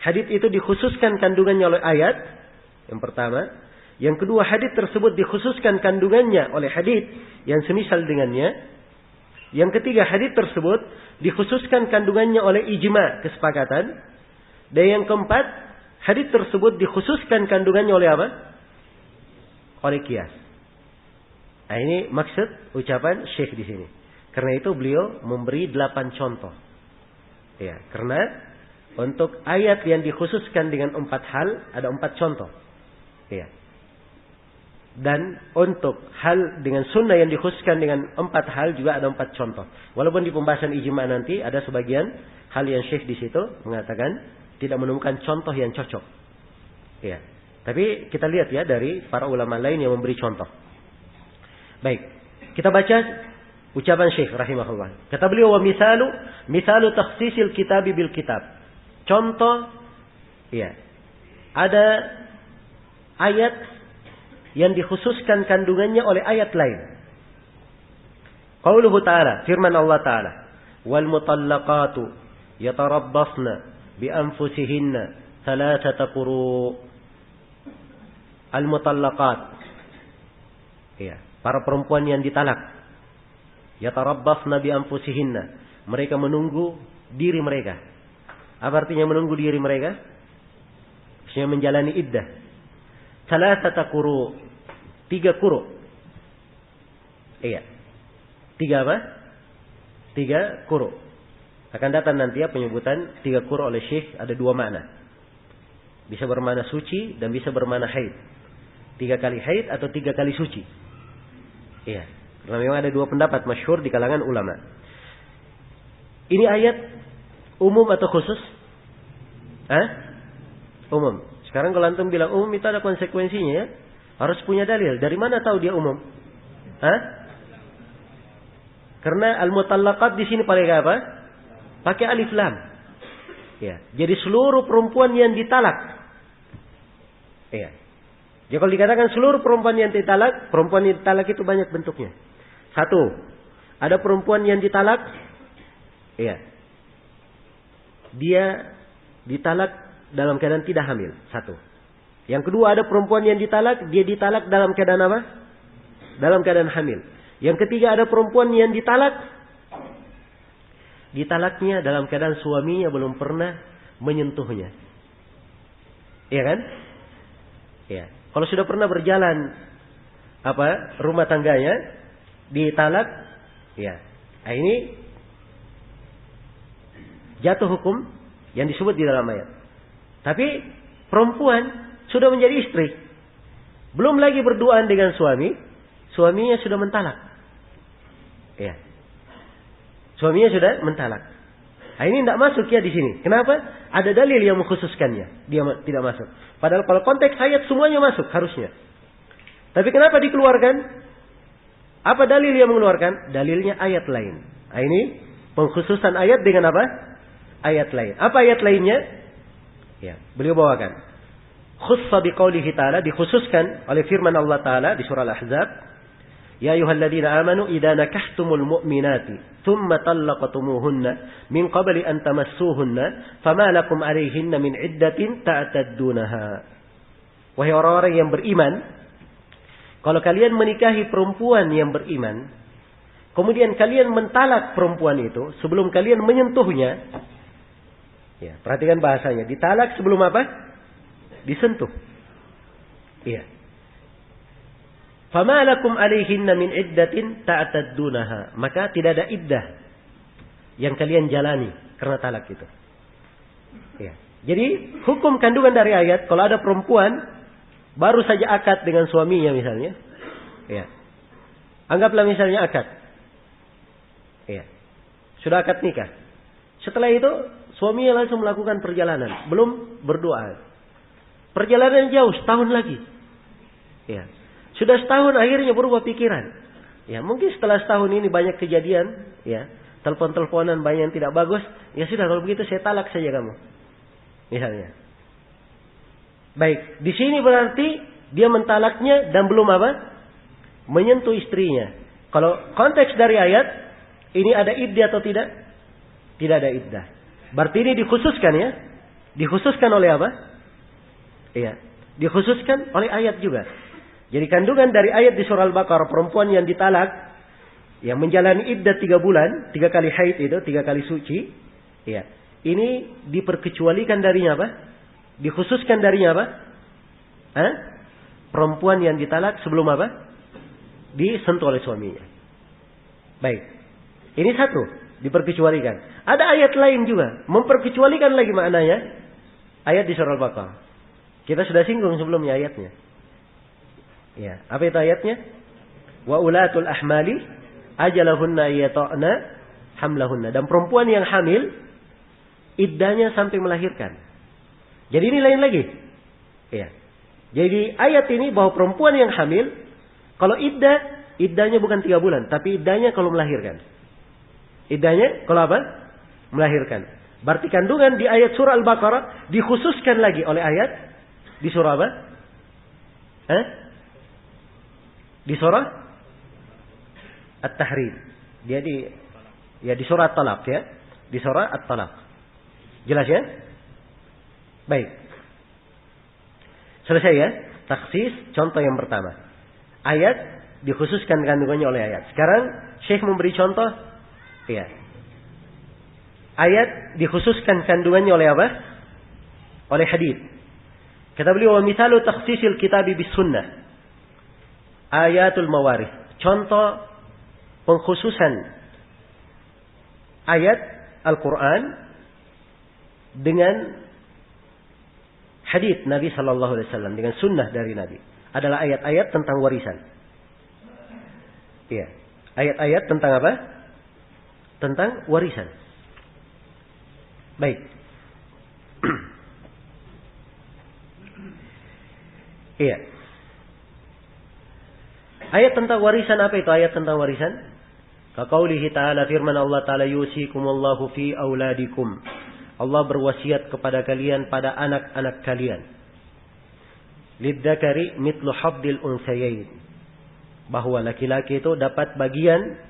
Hadits itu dikhususkan kandungannya oleh ayat. Yang pertama. Yang kedua, hadits tersebut dikhususkan kandungannya oleh hadits yang semisal dengannya. Yang ketiga, hadits tersebut dikhususkan kandungannya oleh ijma, kesepakatan. Dan yang keempat, hadits tersebut dikhususkan kandungannya oleh apa? Oleh qiyas. Nah, ini maksud ucapan Syekh di sini. Karena itu beliau memberi 8 contoh. Ya, karena untuk ayat yang dikhususkan dengan 4 hal ada 4 contoh. Ya. Dan untuk hal dengan sunnah yang dikhususkan dengan 4 hal juga ada 4 contoh. Walaupun di pembahasan ijma nanti ada sebagian hal yang Syekh di situ mengatakan tidak menemukan contoh yang cocok. Ya. Tapi kita lihat ya dari para ulama lain yang memberi contoh. Baik, kita baca ucapan Syekh rahimahullah. Kata beliau, wa misalu takhsisil kitabi bil kitab. Contoh, ya, ada ayat yang dikhususkan kandungannya oleh ayat lain. Qauluhu ta'ala, firman Allah ta'ala, wal mutallaqatu yatarabbasna bi anfusihinna thalathata quru. Al mutallaqat, ya, para perempuan yang ditalak, yatarabbasna bi anfusihinna, mereka menunggu diri mereka. Apa artinya menunggu diri mereka? Maksudnya menjalani iddah. Salasata quru, 3 quru. Iya. 3 apa? 3 quru. Akan datang nanti ya penyebutan 3 quru oleh Syekh ada 2 makna. Bisa bermakna suci dan bisa bermakna haid. 3 kali haid atau 3 kali suci. Iya. Karena memang ada 2 pendapat masyhur di kalangan ulama. Ini ayat umum atau khusus? Umum. Sekarang kalau antum bilang umum itu ada konsekuensinya ya. Harus punya dalil. Dari mana tahu dia umum? Karena al-mutallaqat di sini pakai apa? Pakai alif lam. Ya. Jadi seluruh perempuan yang ditalak. Ya. Jadi kalau dikatakan seluruh perempuan yang ditalak itu banyak bentuknya. 1. Ada perempuan yang ditalak. Ya. Dia ditalak dalam keadaan tidak hamil. 1. Yang kedua, ada perempuan yang ditalak. Dia ditalak dalam keadaan apa? Dalam keadaan hamil. Yang ketiga, ada perempuan yang ditalak. Ditalaknya dalam keadaan suaminya belum pernah menyentuhnya. Iya kan? Ya. Kalau sudah pernah berjalan rumah tangganya, ditalak, ya. Nah, ini jatuh hukum yang disebut di dalam ayat. Tapi perempuan sudah menjadi istri. Belum lagi berduaan dengan suaminya sudah mentalak. Ya. Suaminya sudah mentalak. Nah, ini tidak masuk ya di sini. Kenapa? Ada dalil yang mengkhususkannya. Dia tidak masuk. Padahal kalau konteks ayat semuanya masuk harusnya. Tapi kenapa dikeluarkan? Apa dalil yang mengeluarkan? Dalilnya ayat lain. Nah, ini pengkhususan ayat dengan apa? Ayat lain. Apa ayat lainnya? Ya, beliau bawakan. Khussa biqaulihi ta'ala, dikhususkan oleh firman Allah Ta'ala di surah Al-Ahzab. Ya ayyuhalladzina amanu idza nakahtumul mu'minati thumma talaqtumuhunna min qabli an tamassuhunna fama lakum 'alayhinna min 'iddatin ta'taddunaha. Wahai orang-orang yang beriman, kalau kalian menikahi perempuan yang beriman, kemudian kalian mentalak perempuan itu sebelum kalian menyentuhnya. Ya, perhatikan bahasanya. Ditalak sebelum apa? Disentuh. Iya. Fama lakum 'alaihinna min iddatin ta'taddunaha. Maka tidak ada iddah yang kalian jalani karena talak itu. Ya. Jadi hukum kandungan dari ayat, kalau ada perempuan baru saja akad dengan suaminya misalnya. Ya. Anggaplah misalnya akad. Ya. Sudah akad nikah. Setelah itu suaminya langsung melakukan perjalanan, belum berdoa. Perjalanan jauh, setahun lagi. Ya. Sudah setahun akhirnya berubah pikiran. Ya, mungkin setelah setahun ini banyak kejadian, ya. Telepon-teleponan banyak yang tidak bagus. Ya sudah, kalau begitu saya talak saja kamu. Misalnya. Baik, di sini berarti dia mentalaknya dan belum apa? Menyentuh istrinya. Kalau konteks dari ayat, Ini ada iddah atau tidak? Tidak ada iddah. Berarti ini dikhususkan ya. Dikhususkan oleh apa? Iya. Dikhususkan oleh ayat juga. Jadi kandungan dari ayat di surah Al-Baqarah, perempuan yang ditalak, yang menjalani iddah 3 bulan, 3 kali haid itu, 3 kali suci. Iya. Ini diperkecualikan darinya apa? Dikhususkan darinya apa? Perempuan yang ditalak sebelum apa? Disentuh oleh suaminya. Baik. Ini satu, diperkecualikan. Ada ayat lain juga, memperkecualikan lagi maknanya. Ayat di surah Al-Baqarah. Kita sudah singgung sebelumnya ayatnya. Ya, apa itu ayatnya? Wa ulatul ahmali ajalahunna yata'na hamlahunna. Dan perempuan yang hamil, iddahnya sampai melahirkan. Jadi ini lain lagi. Ya. Jadi ayat ini bahwa perempuan yang hamil, kalau iddahnya bukan 3 bulan, tapi iddahnya kalau melahirkan. Iddahnya kalau apa? Melahirkan. Berarti kandungan di ayat surah Al-Baqarah dikhususkan lagi oleh ayat di surah apa? Di surah At-Tahrim. Dia di surah At-Talaq ya. Di surah At-Talaq. Jelas ya? Baik. Selesai ya? Taksis contoh yang pertama. Ayat dikhususkan kandungannya oleh ayat. Sekarang Syekh memberi contoh. Ya. Ayat dikhususkan kandungannya oleh apa? Oleh hadis. Kata beliau, wa mithalu takhsisil kitabi bis sunnah. Ayatul mawarith. Contoh pengkhususan ayat Al-Quran dengan hadits Nabi Sallallahu Alaihi Wasallam, dengan sunnah dari Nabi, adalah ayat-ayat tentang warisan. Iya, ayat-ayat tentang apa? Tentang warisan. Baik. Iya. Ayat tentang warisan apa itu ayat tentang warisan? Kaqaulihi ta'ala, firman Allah Ta'ala, yusikumullahu fi auladikum. Allah berwasiat kepada kalian pada anak-anak kalian. Lidzakari mithlu habdil unsayain. Bahwa laki-laki itu dapat bagian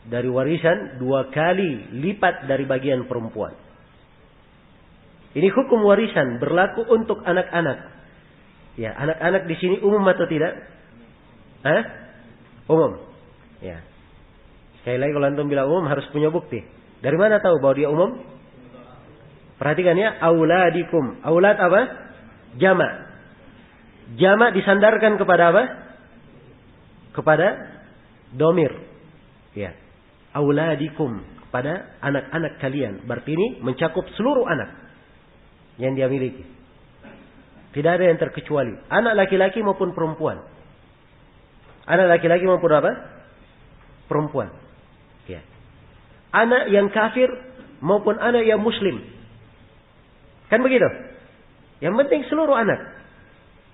dari warisan 2 kali lipat dari bagian perempuan. Ini hukum warisan berlaku untuk anak-anak. Ya, anak-anak di sini umum atau tidak? Umum. Ya. Sekali lagi kalau antum bilang umum harus punya bukti. Dari mana tahu bahwa dia umum? Perhatikan ya, auladikum. Aulad apa? Jamak. Jamak disandarkan kepada apa? Kepada domir. Ya. Auladikum, kepada anak-anak kalian. Berarti ini mencakup seluruh anak yang dia miliki. Tidak ada yang terkecuali. Anak laki-laki maupun perempuan. Anak laki-laki maupun apa? Perempuan. Ya. Anak yang kafir maupun anak yang muslim. Kan begitu? Yang penting seluruh anak.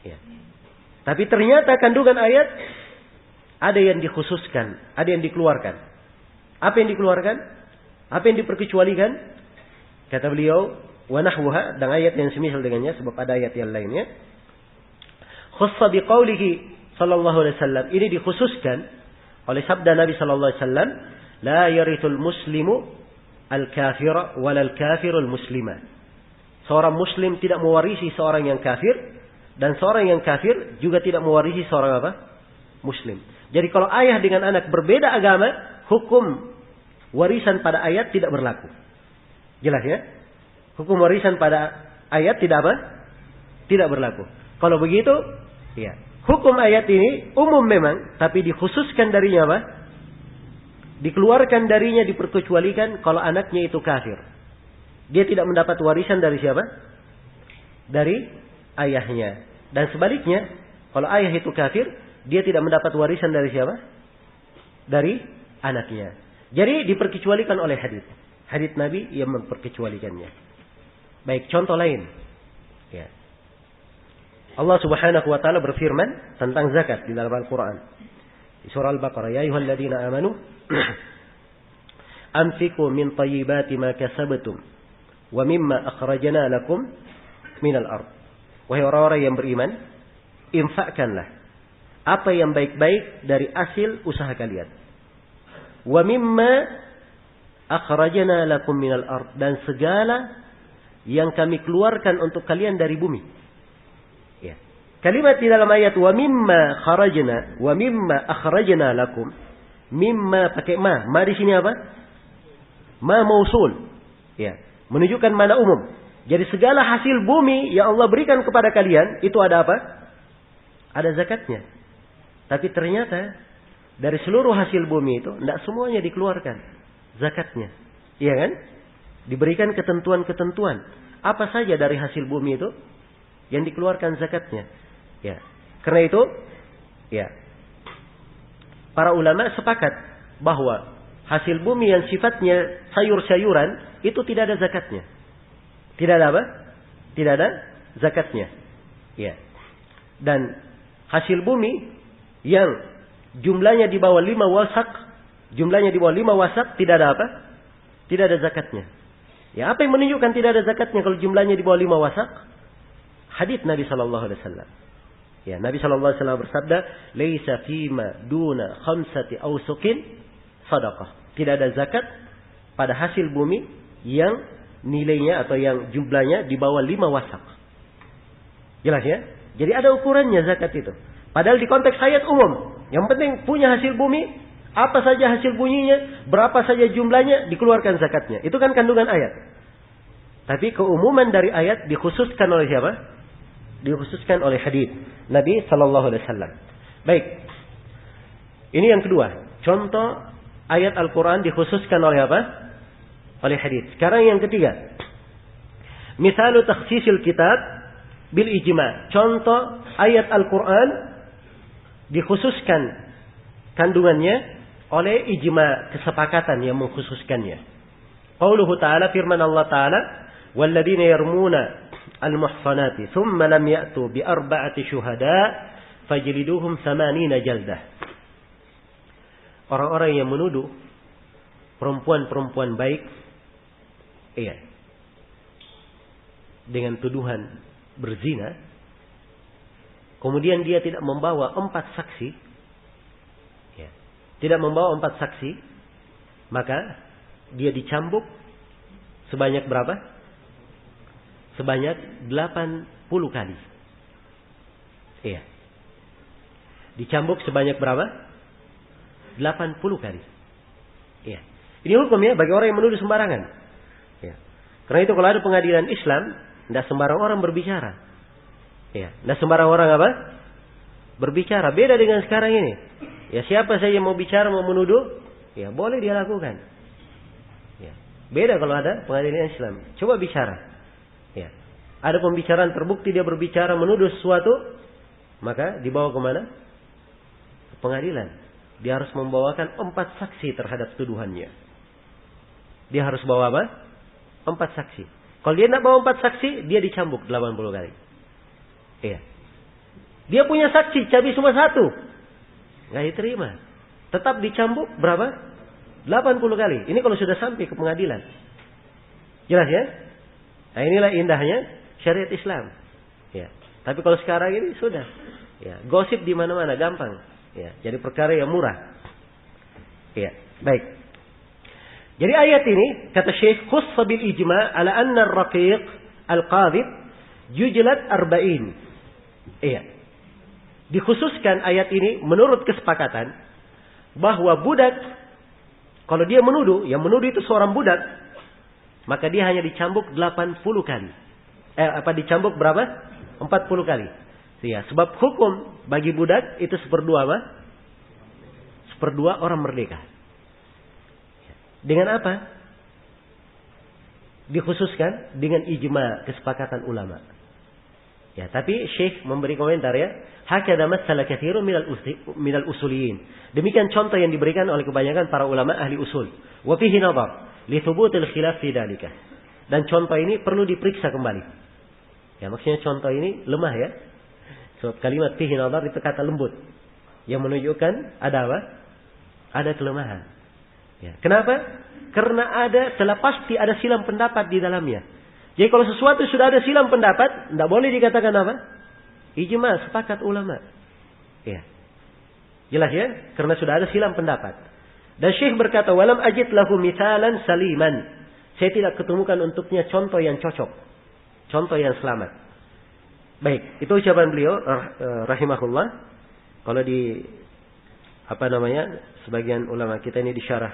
Ya. Tapi ternyata kandungan ayat ada yang dikhususkan, ada yang dikeluarkan. Apa yang dikeluarkan? Apa yang diperkecualikan? Kata beliau, wa nahwuha, dan ayat yang semisal dengannya, sebab ada ayat yang lainnya. Khussa biqaulihi sallallahu alaihi wasallam, ini dikhususkan oleh sabda Nabi sallallahu alaihi wasallam, la yarithul muslimu al-kafira walal kafirul muslima. Seorang muslim tidak mewarisi seorang yang kafir, dan seorang yang kafir juga tidak mewarisi seorang apa? Muslim. Jadi kalau ayah dengan anak berbeda agama, hukum warisan pada ayat tidak berlaku. Jelas ya? Hukum warisan pada ayat tidak apa? Tidak berlaku. Kalau begitu, ya. Hukum ayat ini umum memang, tapi dikhususkan darinya apa? Dikeluarkan darinya, diperkecualikan kalau anaknya itu kafir. Dia tidak mendapat warisan dari siapa? Dari ayahnya. Dan sebaliknya, kalau ayah itu kafir, dia tidak mendapat warisan dari siapa? Dari anaknya. Jadi diperkecualikan oleh hadits. Hadits Nabi yang memperkecualikannya. Baik, contoh lain. Ya. Allah Subhanahu wa taala berfirman tentang zakat di dalam Al-Qur'an. Di surah Al-Baqarah, ya ayyuhalladzina amanu anfiqu min thayyibati ma kasabtum wa mimma akhrajna lakum minal ard. Wahai orang-orang yang beriman, infakkanlah apa yang baik-baik dari hasil usaha kalian. Wa mimma akhrajna lakum minal ard, dan segala yang kami keluarkan untuk kalian dari bumi. Ya. Kalimat di dalam ayat wa mimma kharajna, wa mimma akhrajna lakum, mimma pakai ma. Ma di sini apa? Ma mausul. Ya, menunjukkan mana umum. Jadi segala hasil bumi yang Allah berikan kepada kalian itu ada apa? Ada zakatnya. Tapi ternyata dari seluruh hasil bumi itu tidak semuanya dikeluarkan zakatnya. Iya kan? Diberikan ketentuan-ketentuan. Apa saja dari hasil bumi itu yang dikeluarkan zakatnya. Ya. Karena itu, ya, para ulama sepakat bahwa hasil bumi yang sifatnya sayur-sayuran itu tidak ada zakatnya. Tidak ada apa? Tidak ada zakatnya. Ya. Dan hasil bumi yang jumlahnya di bawah 5 wasak, jumlahnya di bawah 5 wasak tidak ada apa? Tidak ada zakatnya. Ya, apa yang menunjukkan tidak ada zakatnya kalau jumlahnya di bawah 5 wasak? Hadits Nabi sallallahu alaihi wasallam. Ya, Nabi sallallahu alaihi wasallam bersabda, "Laisa fima duna khamsati awsuqin shadaqah." Tidak ada zakat pada hasil bumi yang nilainya atau yang jumlahnya di bawah 5 wasak. Jelas ya? Jadi ada ukurannya zakat itu. Padahal di konteks ayat umum, yang penting punya hasil bumi, apa saja hasil bunyinya, berapa saja jumlahnya, dikeluarkan zakatnya. Itu kan kandungan ayat. Tapi keumuman dari ayat dikhususkan oleh siapa? Dikhususkan oleh hadits Nabi sallallahu alaihi wasallam. Baik. Ini yang kedua. Contoh ayat Al-Quran dikhususkan oleh apa? Oleh hadits. Sekarang yang ketiga. Misalu takhsisil kitab bil ijma. Contoh ayat Al-Quran dikhususkan kandungannya oleh ijma, kesepakatan yang mengkhususkannya. Qauluhu ta'ala, firman Allah ta'ala, walladzina yarmuna al-muhsanati thumma lam ya'tu bi arba'ati syuhada fajliduhum 80 jaldah. Orang-orang yang menuduh perempuan-perempuan baik, iya, dengan tuduhan berzina, kemudian dia tidak membawa 4 saksi, ya, tidak membawa 4 saksi, maka dia dicambuk sebanyak berapa? Sebanyak 80 kali. Iya. Dicambuk sebanyak berapa? 80 kali. Iya. Ini hukum ya bagi orang yang menuduh sembarangan. Ya. Karena itu kalau ada pengadilan Islam, tidak sembarang orang berbicara. Ya, tidak sembarang orang apa? Berbicara. Beda dengan sekarang ini. Ya, siapa saja mau bicara, mau menuduh, ya boleh dia lakukan. Ya. Beda kalau ada pengadilan Islam. Coba bicara. Ya. Ada pembicaraan terbukti dia berbicara menuduh sesuatu, maka dibawa kemana? Ke pengadilan. Dia harus membawakan 4 saksi terhadap tuduhannya. Dia harus bawa apa? 4 saksi. Kalau dia tidak bawa 4 saksi, dia dicambuk 80 kali. Iya. Dia punya saksi, tapi cuma 1. Nggak diterima. Tetap dicambuk berapa? 80 kali. Ini kalau sudah sampai ke pengadilan. Jelas ya? Nah, inilah indahnya syariat Islam. Ya. Tapi kalau sekarang ini sudah, ya, gosip di mana-mana gampang. Ya, jadi perkara yang murah. Ya, baik. Jadi ayat ini kata Syekh khussa bil ijma' ala anna ar-raqiq al-qadhib yujlad 40. Iya. Dikhususkan ayat ini menurut kesepakatan bahwa budak kalau dia menuduh, yang menuduh itu seorang budak, maka dia hanya dicambuk 80 kali. Dicambuk berapa? 40 kali. Ya, sebab hukum bagi budak itu 1/2 apa? 1/2 orang merdeka. Dengan apa? Dikhususkan dengan ijma, kesepakatan ulama. Ya, tapi Syekh memberi komentar ya, hakadha masala katsirun minal usuliyin. Demikian contoh yang diberikan oleh kebanyakan para ulama ahli usul. Wa fihi nadhar li thubutil khilaf fi dzalika. Dan contoh ini perlu diperiksa kembali. Ya, maksudnya contoh ini lemah ya. Sebab kalimat fihi nadhar itu kata lembut yang menunjukkan ada apa? Ada kelemahan. Ya. Kenapa? Karena telah pasti ada silang pendapat di dalamnya. Jadi kalau sesuatu sudah ada silang pendapat, tidak boleh dikatakan apa? Ijma, sepakat ulama. Ya. Jelas ya? Karena sudah ada silang pendapat. Dan Syekh berkata, walam ajid lahu mithalan saliman. Saya tidak ketemukan untuknya contoh yang cocok. Contoh yang selamat. Baik, itu ucapan beliau rahimahullah. Kalau di sebagian ulama kita ini disyarah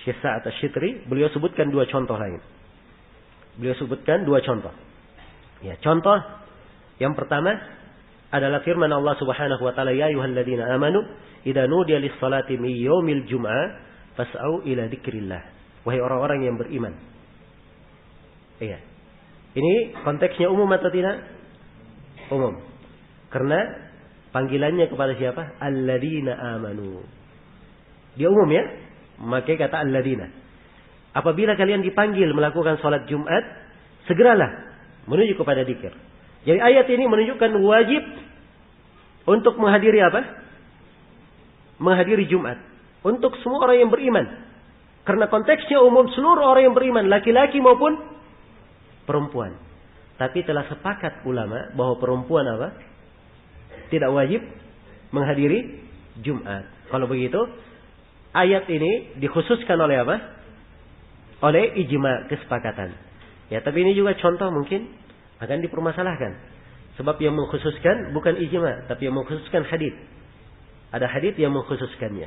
Syekh Sa'ad Asy-Syitri, beliau sebutkan dua contoh lain. Beliau sebutkan dua contoh. Ya, contoh yang pertama adalah firman Allah Subhanahu wa taala, ya ayyuhalladzina amanu idza nudiya lis-salati min yaumil jum'ah fas'au ila dzikrillah. Wahai orang-orang yang beriman. Iya. Ini konteksnya umum atau tidak? Umum. Karena panggilannya kepada siapa? Alladzina amanu. Dia umum ya. Maka kata alladzina. Apabila kalian dipanggil melakukan salat Jumat, segeralah menuju kepada dzikir. Jadi ayat ini menunjukkan wajib untuk menghadiri apa? Menghadiri Jumat. Untuk semua orang yang beriman. Karena konteksnya umum seluruh orang yang beriman. Laki-laki maupun perempuan. Tapi telah sepakat ulama bahwa perempuan apa? Tidak wajib menghadiri Jumat. Kalau begitu, ayat ini dikhususkan oleh apa? Oleh ijma, kesepakatan. Ya, tapi ini juga contoh mungkin akan dipermasalahkan. Sebab yang mengkhususkan bukan ijma, tapi yang mengkhususkan hadits. Ada hadits yang mengkhususkannya.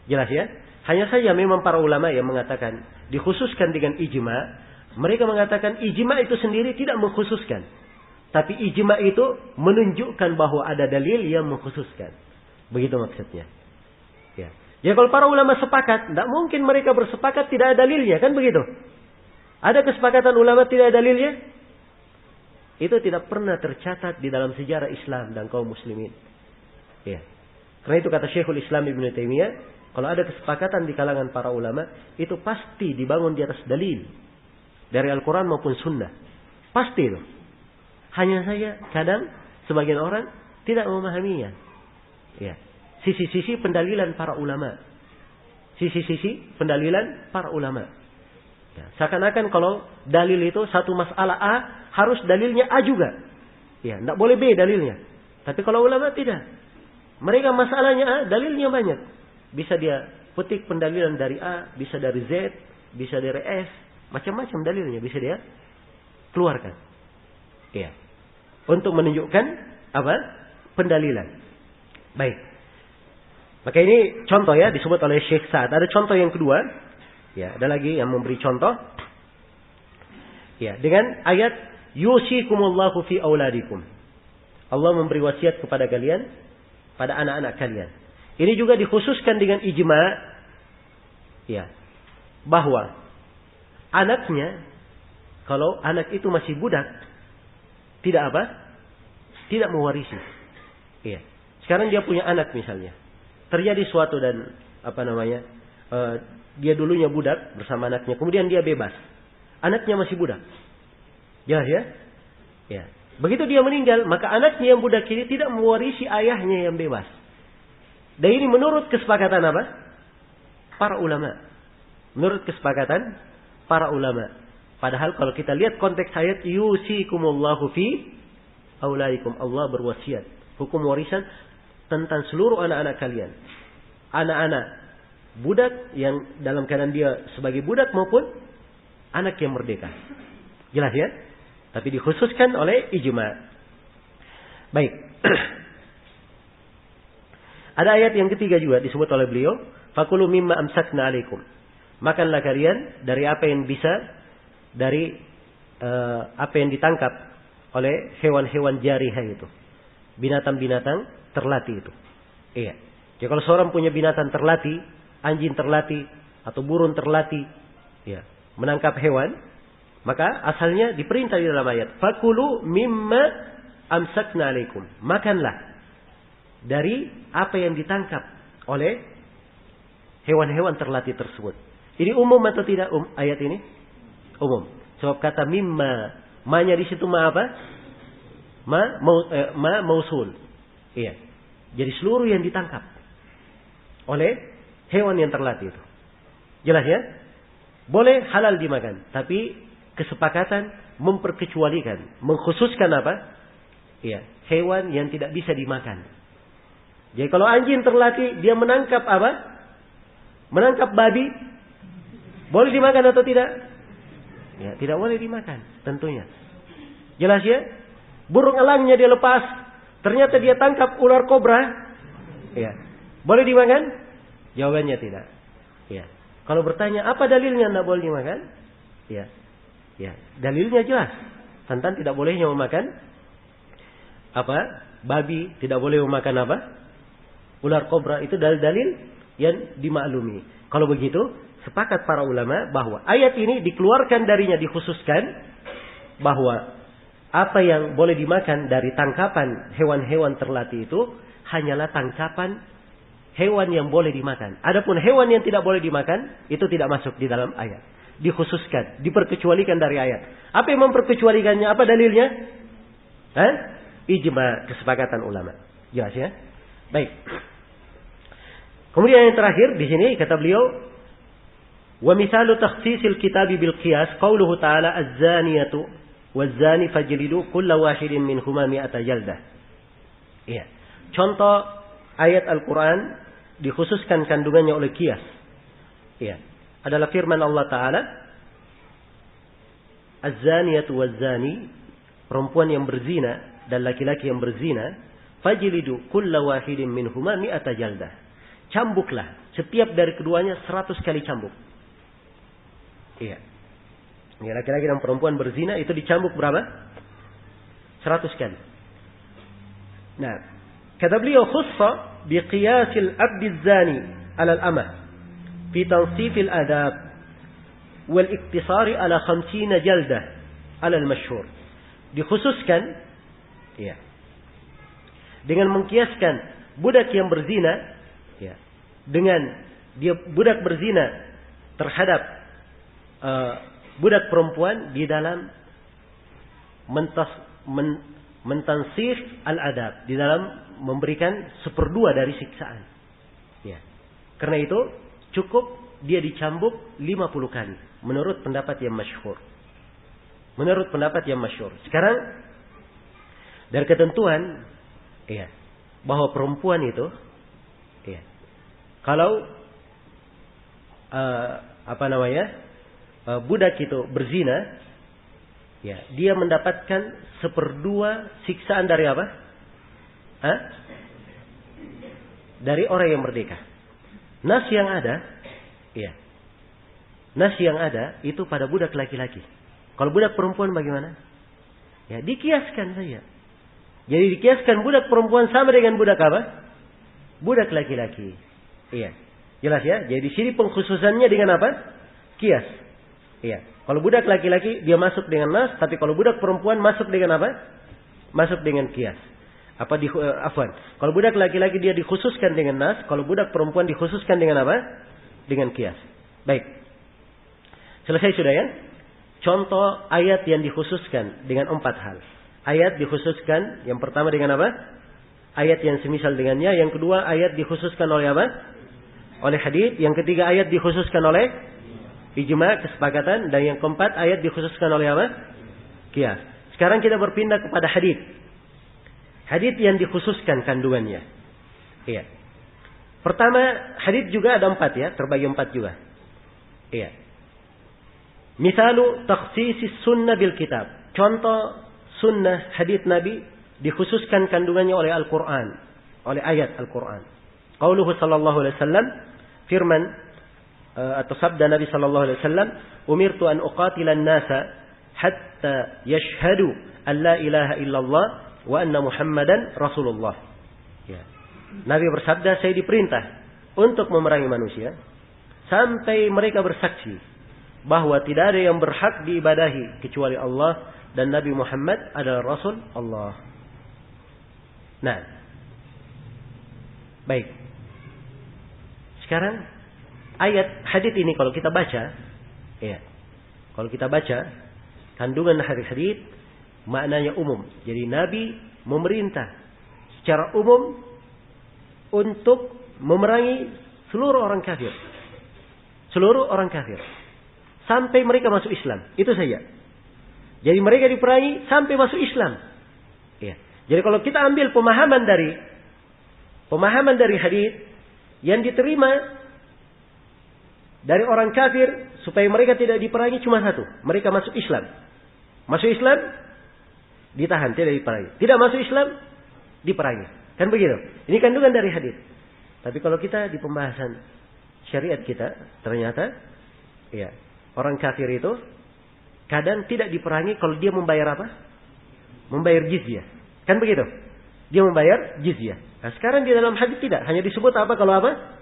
Jelas ya? Hanya saja memang para ulama yang mengatakan dikhususkan dengan ijma, mereka mengatakan ijma itu sendiri tidak mengkhususkan. Tapi ijma itu menunjukkan bahwa ada dalil yang mengkhususkan. Begitu maksudnya. Ya. Ya kalau para ulama sepakat, tidak mungkin mereka bersepakat tidak ada dalilnya, kan begitu? Ada kesepakatan ulama tidak ada dalilnya? Itu tidak pernah tercatat di dalam sejarah Islam dan kaum muslimin. Ya. Karena itu kata Syekhul Islam Ibnu Taimiyah, kalau ada kesepakatan di kalangan para ulama, itu pasti dibangun di atas dalil. Dari Al-Quran maupun Sunnah. Pasti itu. Hanya saja kadang sebagian orang tidak memahaminya. Ya. Sisi-sisi pendalilan para ulama. Sisi-sisi pendalilan para ulama. Ya. Seakan-akan kalau dalil itu satu masalah A, harus dalilnya A juga. Ya, tidak boleh B dalilnya. Tapi kalau ulama tidak. Mereka masalahnya A, dalilnya banyak. Bisa dia petik pendalilan dari A, bisa dari Z, bisa dari S. Macam-macam dalilnya bisa dia keluarkan. Ya. Untuk menunjukkan apa? Pendalilan. Baik. Maka ini contoh ya disebut oleh Syekh Sa'ad. Ada contoh yang kedua. Ya, ada lagi yang memberi contoh. Ya, dengan ayat yusikumullahu fi auladikum. Allah memberi wasiat kepada kalian pada anak-anak kalian. Ini juga dikhususkan dengan ijma. Ya. Bahwa anaknya kalau anak itu masih budak tidak apa? Tidak mewarisi. Iya. Sekarang dia punya anak misalnya. Terjadi suatu dan dia dulunya budak bersama anaknya, kemudian dia bebas. Anaknya masih budak. Jelas ya? Ya. Begitu dia meninggal, maka anaknya yang budak ini tidak mewarisi ayahnya yang bebas. Dan ini menurut kesepakatan apa? Para ulama. Menurut kesepakatan para ulama. Padahal kalau kita lihat konteks ayat yusikumullahu fi auladikum, Allah berwasiat hukum warisan tentang seluruh anak-anak kalian. Anak-anak budak yang dalam keadaan dia sebagai budak maupun anak yang merdeka. Jelas ya? Tapi dikhususkan oleh ijma. Baik. Ada ayat yang ketiga juga disebut oleh beliau, fakulu mimma amsakna alaikum. Makanlah kalian dari apa yang bisa, dari apa yang ditangkap oleh hewan-hewan jarihah itu. Binatang-binatang terlatih itu. Iya. Jadi kalau seorang punya binatang terlatih, anjing terlatih atau burung terlatih, ya, menangkap hewan, maka asalnya diperintah di dalam ayat, fakulu mimma amsakna alaikum. Makanlah dari apa yang ditangkap oleh hewan-hewan terlatih tersebut. Ini umum atau tidak ayat ini? Umum. Sebab kata mimma, ma-nya di situ ma apa? Ma mausul. Iya. Jadi seluruh yang ditangkap oleh hewan yang terlatih itu. Jelas ya? Boleh halal dimakan, tapi kesepakatan memperkecualikan, mengkhususkan apa? Iya, hewan yang tidak bisa dimakan. Jadi kalau anjing terlatih, dia menangkap apa? Menangkap babi boleh dimakan atau tidak? Ya, tidak boleh dimakan tentunya. Jelas ya? Burung elangnya dia lepas, ternyata dia tangkap ular kobra. Ya. Boleh dimakan? Jawabannya tidak. Ya. Kalau bertanya apa dalilnya tidak boleh dimakan? Ya. Ya, dalilnya jelas. Tentang tidak bolehnya memakan apa? Babi, tidak boleh memakan apa? Ular kobra. Itu dalil-dalil yang dimaklumi. Kalau begitu, sepakat para ulama bahwa ayat ini dikeluarkan darinya, dikhususkan bahwa apa yang boleh dimakan dari tangkapan hewan-hewan terlatih itu hanyalah tangkapan hewan yang boleh dimakan. Adapun hewan yang tidak boleh dimakan itu tidak masuk di dalam ayat. Dikhususkan, diperkecualikan dari ayat. Apa yang memperkecualikannya? Apa dalilnya? Ijma, kesepakatan ulama. Jelas ya? Baik. Kemudian yang terakhir di sini kata beliau, wa misalu takhsisil kitabi bil qiyas qauluhu ta'ala az-zaniyatu waz-zani fajlidu kulla wahidin minhuma mi'ata jaldah. Iya. Contoh ayat Al-Qur'an dikhususkan kandungannya oleh qiyas. Iya. Adalah firman Allah Ta'ala, az-zaniyatu waz-zani, perempuan yang berzina dan laki-laki yang berzina, fajlidu kulla wahidin minhuma mi'ata jaldah. Cambuklah setiap dari keduanya 100 kali cambuk. Iya. Ya, laki-laki dan perempuan berzina itu dicambuk berapa? 100 kali. Nah, kata beliau khussa bi qiyasil abdi zani 'ala al-amah fi tansifil adab wal iktisari ala 50 jaldah 'ala al-mashhur. Dikhususkan ya. Dengan mengkiaskan budak yang berzina ya, dengan dia budak berzina terhadap budak perempuan di dalam mentansif al-adab, di dalam memberikan 1/2 dari siksaan. Ya. Karena itu cukup dia dicambuk 50 kali menurut pendapat yang masyhur. Menurut pendapat yang masyhur. Sekarang dari ketentuan ya, bahwa perempuan itu ya, kalau budak itu berzina, ya, dia mendapatkan 1/2 siksaan dari apa? Dari orang yang merdeka. Nas yang ada, ya, nas yang ada itu pada budak laki-laki. Kalau budak perempuan bagaimana? Ya, dikiaskan saja. Jadi dikiaskan budak perempuan sama dengan budak apa? Budak laki-laki. Iya. Jelas ya? Jadi di sini pengkhususannya dengan apa? Kias. Iya. Kalau budak laki-laki dia masuk dengan nas, tapi kalau budak perempuan masuk dengan apa? Masuk dengan kias. Kalau budak laki-laki dia dikhususkan dengan nas, kalau budak perempuan dikhususkan dengan apa? Dengan kias. Baik. Selesai sudah ya? Contoh ayat yang dikhususkan dengan 4 hal. Ayat dikhususkan yang pertama dengan apa? Ayat yang semisal dengannya. Yang kedua ayat dikhususkan oleh apa? Oleh hadits. Yang ketiga ayat dikhususkan oleh ijma, kesepakatan. Dan yang keempat ayat dikhususkan oleh apa? Qiyas. Sekarang kita berpindah kepada hadits. Hadits yang dikhususkan kandungannya. Iya. Pertama hadits juga ada 4 ya. Terbagi 4 juga. Iya. Misalu takhsisis sunnah bil kitab. Contoh sunnah hadits Nabi dikhususkan kandungannya oleh Al-Quran, oleh ayat Al-Quran. Qauluhu sallallahu alaihi wasallam, firman atau sabda Nabi sallallahu alaihi wasallam, umirtu an uqatila an-nasa hatta yashhadu an la ilaha illallah wa anna Muhammadan Rasulullah. Ya. Nabi bersabda, saya diperintah untuk memerangi manusia sampai mereka bersaksi bahwa tidak ada yang berhak diibadahi kecuali Allah dan Nabi Muhammad adalah Rasul Allah. Nah, baik. Sekarang ayat hadits ini kalau kita baca, ya, kalau kita baca kandungan hadits maknanya umum. Jadi Nabi memerintah secara umum untuk memerangi seluruh orang kafir, seluruh orang kafir, sampai mereka masuk Islam. Itu saja. Jadi mereka diperangi sampai masuk Islam. Ya. Jadi kalau kita ambil pemahaman dari hadits yang diterima dari orang kafir supaya mereka tidak diperangi cuma satu. Mereka masuk Islam. Masuk Islam, ditahan, tidak diperangi. Tidak masuk Islam, diperangi. Kan begitu. Ini kandungan dari hadis. Tapi kalau kita di pembahasan syariat kita, ternyata ya, orang kafir itu kadang tidak diperangi kalau dia membayar apa? Membayar jizyah. Kan begitu? Dia membayar jizyah. Nah, sekarang di dalam hadis tidak. Hanya disebut apa kalau apa?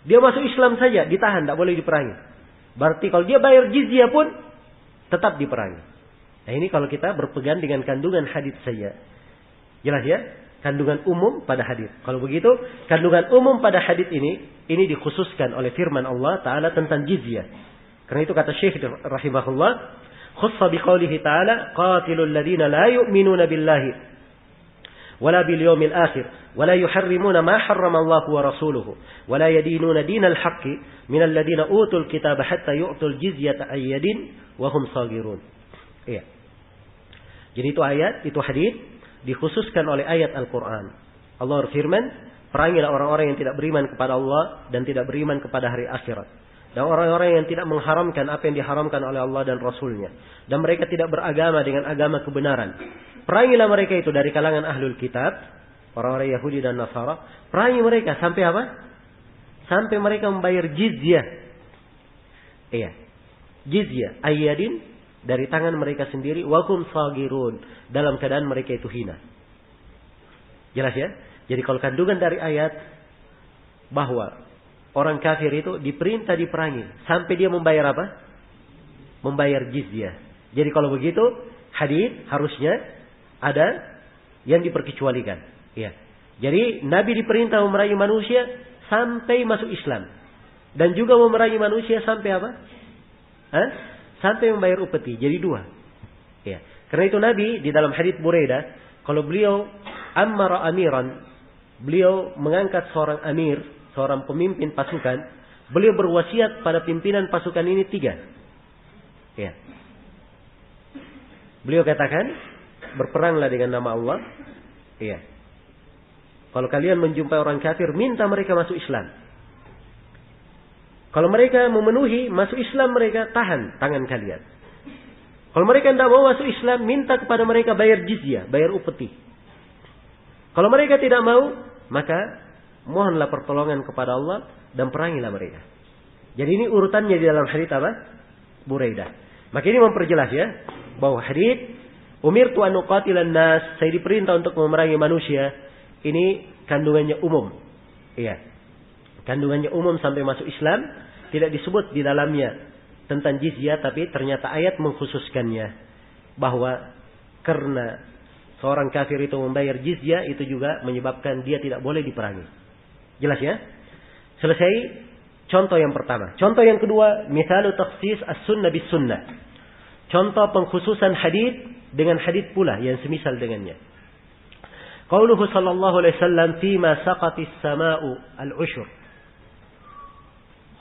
Dia masuk Islam saja, ditahan, tidak boleh diperangi. Berarti kalau dia bayar jizyah pun tetap diperangi. Nah ini kalau kita berpegang dengan kandungan hadis saja. Jelas ya? Kandungan umum pada hadis. Kalau begitu, kandungan umum pada hadis ini dikhususkan oleh firman Allah Ta'ala tentang jizyah. Karena itu kata Syekh rahimahullah, khussa biqaulihi ta'ala, qatilul ladina la yu'minuna billahi wala bil yawmil akhir wala yuharrimuna ma harrama Allah wa rasuluhu wala yadinuna dinal haqqi minal ladina utul kitaba hatta yu'tul jizyata ayyadin wa hum saghirun. Iya. Jadi itu ayat, itu hadis dikhususkan oleh ayat Al-Qur'an. Allah berfirman, perangilah orang-orang yang tidak beriman kepada Allah dan tidak beriman kepada hari akhirat. Dan orang-orang yang tidak mengharamkan apa yang diharamkan oleh Allah dan Rasulnya. Dan mereka tidak beragama dengan agama kebenaran. Perangilah mereka itu dari kalangan ahlul kitab. Orang-orang Yahudi dan Nasara. Perangi mereka sampai apa? Sampai mereka membayar jizyah. Iya. Jizyah. Ayyadin. Dari tangan mereka sendiri. Wakum sagirun. Dalam keadaan mereka itu hina. Jelas ya? Jadi kalau kandungan dari ayat. Bahwa orang kafir itu diperintah diperangi. Sampai dia membayar apa? Membayar jizyah. Jadi kalau begitu, hadis harusnya ada yang diperkecualikan. Ya. Jadi Nabi diperintah memerangi manusia sampai masuk Islam. Dan juga memerangi manusia sampai apa? Sampai membayar upeti. Jadi dua. Ya. Karena itu Nabi di dalam hadis Buraidah, kalau beliau ammara amiran, beliau mengangkat seorang amir, seorang pemimpin pasukan, beliau berwasiat pada pimpinan pasukan ini 3. Ya. Beliau katakan, berperanglah dengan nama Allah. Ya. Kalau kalian menjumpai orang kafir, minta mereka masuk Islam. Kalau mereka memenuhi masuk Islam, mereka tahan tangan kalian. Kalau mereka tidak mau masuk Islam, minta kepada mereka bayar jizyah, bayar upeti. Kalau mereka tidak mau, maka mohonlah pertolongan kepada Allah dan perangilah mereka. Jadi ini urutannya di dalam hadis apa? Buraidah. Maka ini memperjelas ya bahwa hadis umirtu an uqatilan nas, saya diperintah untuk memerangi manusia, ini kandungannya umum. Iya. Kandungannya umum sampai masuk Islam, tidak disebut di dalamnya tentang jizyah, tapi ternyata ayat mengkhususkannya bahwa karena seorang kafir itu membayar jizyah, itu juga menyebabkan dia tidak boleh diperangi. Jelas ya? Selesai contoh yang pertama. Contoh yang kedua, misalu takhsis as-sunnah bis sunnah. Contoh pengkhususan hadis dengan hadis pula yang semisal dengannya. Qauluhu sallallahu alaihi wasallam fima saqatis sama'u al-ushur.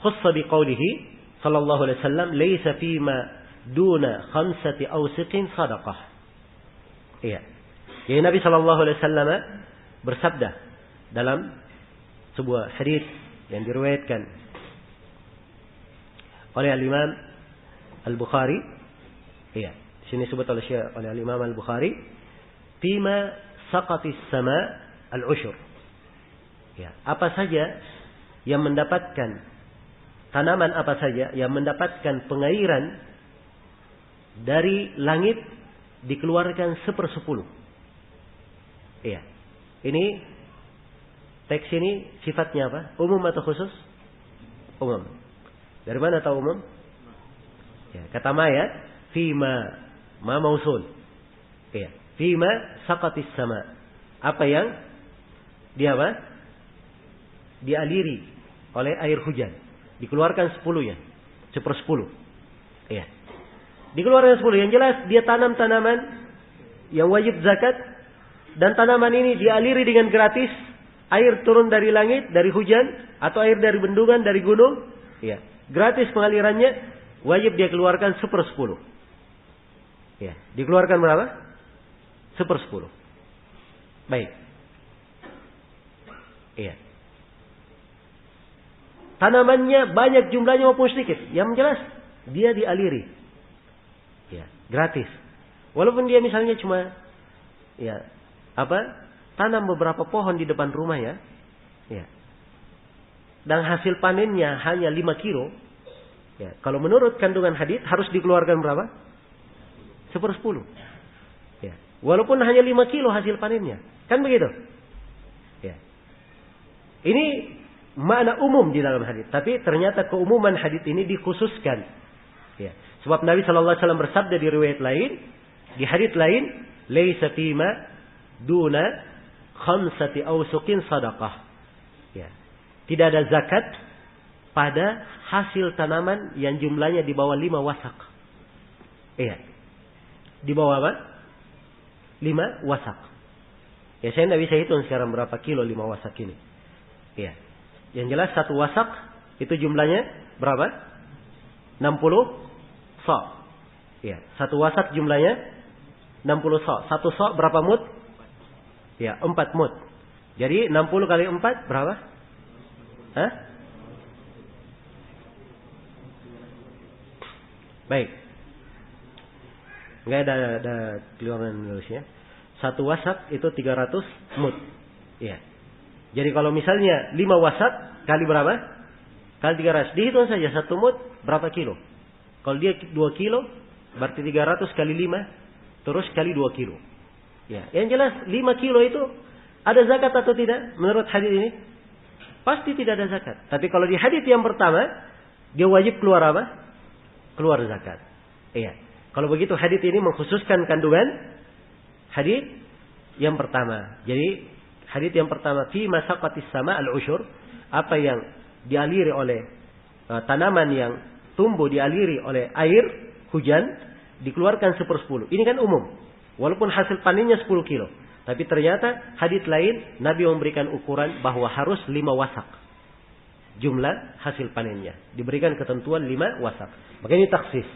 Khussa biqaulihi sallallahu alaihi wasallam laysa fima duna khamsati awsiqin sadaqah. Iya. Jadi Nabi sallallahu alaihi wasallam bersabda dalam sebuah hadis yang diriwayatkan oleh Al-Imam Al-Bukhari. Iya. Di sini disebut oleh Al-Imam Al-Bukhari, fima saqatis sama al-ushur. Ya, apa saja yang mendapatkan tanaman, apa saja yang mendapatkan pengairan dari langit dikeluarkan 1/10. Iya. Ini teks ini sifatnya apa? Umum atau khusus? Umum. Dari mana tahu umum? Ya, kata Maya, fima ma mausul. Iya. Fima saqatis sama. Apa yang dia apa? Dialiri oleh air hujan. Dikeluarkan 10-nya. 1/10. Iya. Dikeluarkan 10. Yang jelas dia tanam tanaman yang wajib zakat. Dan tanaman ini dialiri dengan gratis. Air turun dari langit, dari hujan. Atau air dari bendungan, dari gunung. Iya. Gratis pengalirannya. Wajib dia keluarkan 1/10. Ya, dikeluarkan berapa? 1/10. Baik. Iya. tanamannya banyak jumlahnya maupun sedikit, yang jelas dia dialiri. Ya, gratis. Walaupun dia misalnya cuma tanam beberapa pohon di depan rumah ya. Dan hasil panennya hanya 5 kilo. Ya, kalau menurut kandungan hadits harus dikeluarkan berapa? 1/10. Ya, walaupun hanya 5 kilo hasil panennya. Kan begitu? Ya. Ini makna umum di dalam hadits, tapi ternyata keumuman hadits ini dikhususkan. Ya. Sebab Nabi sallallahu alaihi wasallam bersabda di riwayat lain, di hadits lain, "Laisa fima duna khamsati awsuqin sadaqah." Ya. Tidak ada zakat pada hasil tanaman yang jumlahnya di bawah 5 wasak. Iya. Di bawah apa? 5 wasak. Ya, saya tidak bisa hitung sekarang berapa kilo 5 wasak ini. Iya. Yang jelas 1 wasak itu jumlahnya berapa? 60 sok. Iya. 1 wasak jumlahnya 60 sok. 1 sok berapa mud? Ya, 4 mud. Jadi 60 kali 4 berapa? Hah? Baik. Enggak ada keluaran nulisnya. 1 wasak itu 300 mud. Iya. Jadi kalau misalnya 5 wasak kali berapa? Kali 300. Dihitung saja 1 mud berapa kilo? Kalau dia 2 kilo berarti 300 kali 5 terus kali 2 kilo. Ya, yang jelas 5 kilo itu ada zakat atau tidak menurut hadis ini? Pasti tidak ada zakat. Tapi kalau di hadis yang pertama, dia wajib keluar apa? Keluar zakat. Iya. Kalau begitu hadis ini mengkhususkan kandungan hadis yang pertama. Jadi hadis yang pertama, fi masaqatis sama al-usyur, apa yang dialiri oleh tanaman yang tumbuh dialiri oleh air hujan dikeluarkan 1/10. Ini kan umum. Walaupun hasil panennya 10 kilo. Tapi ternyata hadits lain Nabi memberikan ukuran bahwa harus 5 wasak. Jumlah hasil panennya. Diberikan ketentuan 5 wasak. Makanya ini taksis.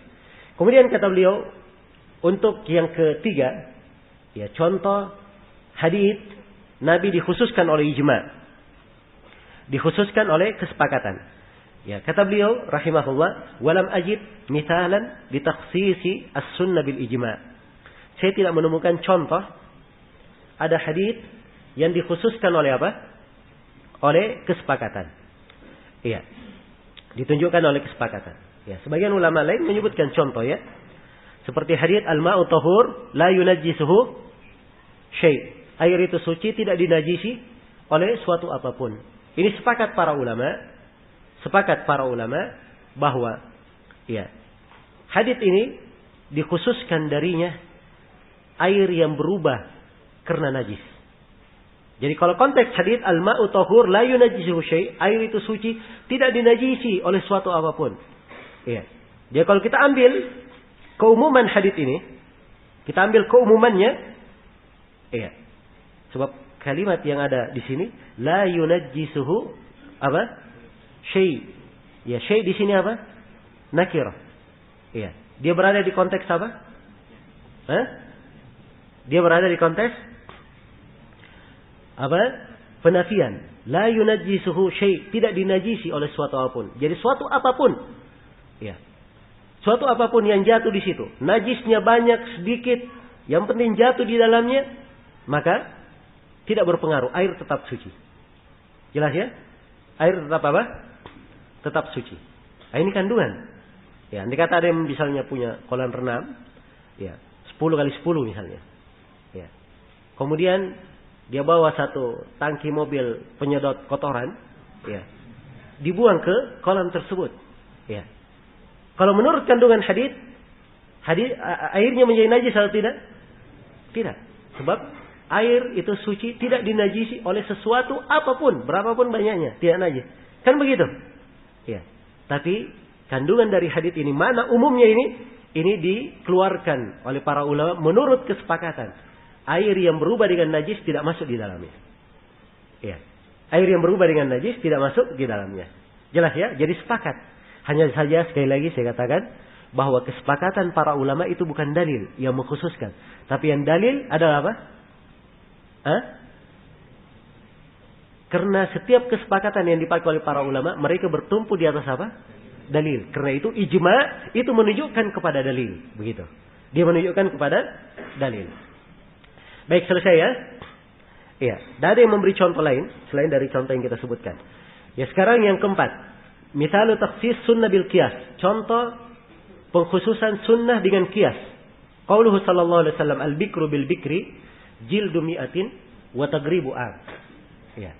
Kemudian kata beliau, untuk yang ketiga, ya contoh hadits Nabi dikhususkan oleh ijma. Dikhususkan oleh kesepakatan. Ya, kata beliau rahimahullah, walam ajid mithalan litakhsisi as-sunnah bil ijma. Saya tidak menemukan contoh ada hadits yang dikhususkan oleh apa? Oleh kesepakatan. Iya. Ditunjukkan oleh kesepakatan. Ya, sebagian ulama lain menyebutkan contoh ya. Seperti hadits al-ma'u tahur la yunajjisuhu syai'. Air itu suci tidak dinajisi oleh suatu apapun. Ini sepakat para ulama bahwa ya, hadits ini dikhususkan darinya air yang berubah karena najis. Jadi kalau konteks hadits al-ma'u tahur la yunajjisuhu syai', air itu suci tidak dinajisi oleh suatu apapun. Iya. Jadi kalau kita ambil keumuman hadits ini, kita ambil keumumannya, iya. Sebab kalimat yang ada di sini la yunajjisuhu apa? Syai'. Ya, syai' di sini apa? Nakirah. Iya. Dia berada di konteks apa? Hah? Dia berada di konteks apa? Penafian. La yunajjisuhu syai', tidak dinajisi oleh suatu apapun. Jadi suatu apapun, ya, suatu apapun yang jatuh di situ, najisnya banyak sedikit, yang penting jatuh di dalamnya, maka tidak berpengaruh. Air tetap suci. Jelas ya? Air tetap apa? Tetap suci. Nah, ini kandungan. Ya, andai kata ada yang misalnya punya kolam renang, ya, 10 kali 10 misalnya. Ya. Kemudian dia bawa satu tangki mobil penyedot kotoran, ya, dibuang ke kolam tersebut. Ya. Kalau menurut kandungan hadits, airnya menjadi najis atau tidak? Tidak. Sebab air itu suci, tidak dinajisi oleh sesuatu apapun, berapapun banyaknya, tidak najis. Kan begitu? Ya. Tapi kandungan dari hadits ini, mana umumnya ini dikeluarkan oleh para ulama menurut kesepakatan. Air yang berubah dengan najis tidak masuk di dalamnya. Ya. Air yang berubah dengan najis tidak masuk di dalamnya. Jelas ya? Jadi sepakat. Hanya saja sekali lagi saya katakan bahwa kesepakatan para ulama itu bukan dalil yang mengkhususkan. Tapi yang dalil adalah apa? Hah? Karena setiap kesepakatan yang dipakai oleh para ulama, mereka bertumpu di atas apa? Dalil. Karena itu ijma itu menunjukkan kepada dalil. Begitu. Dia menunjukkan kepada dalil. Baik, selesai ya. Iya. Dan ada yang memberi contoh lain selain dari contoh yang kita sebutkan. Ya, sekarang yang keempat. Misalu takhsis sunnah bil qiyas. Contoh pengkhususan sunnah dengan qiyas. Qauluhu sallallahu alaihi wasallam al-bikru bil bikri jildu mi'atin wa tagribu am. Ya.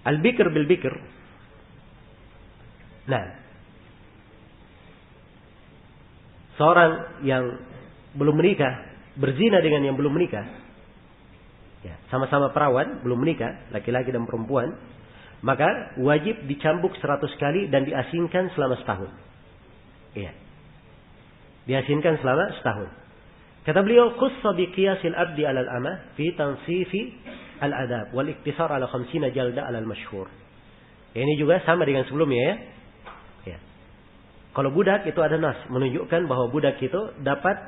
Al-bikr bil bikr. Nah, seorang yang belum menikah berzina dengan yang belum menikah, ya, sama-sama perawan, belum menikah, laki-laki dan perempuan, maka wajib dicambuk 100 kali dan diasingkan selama setahun. Iya. Diasingkan selama setahun. Kata beliau, khussa bi qiyasil abdi 'alal amah fi tansifi al-adab wal iktisar 'ala 50 jalda 'alal masyhur. Ini juga sama dengan sebelumnya ya. Ya. Kalau budak itu ada nas menunjukkan bahwa budak itu dapat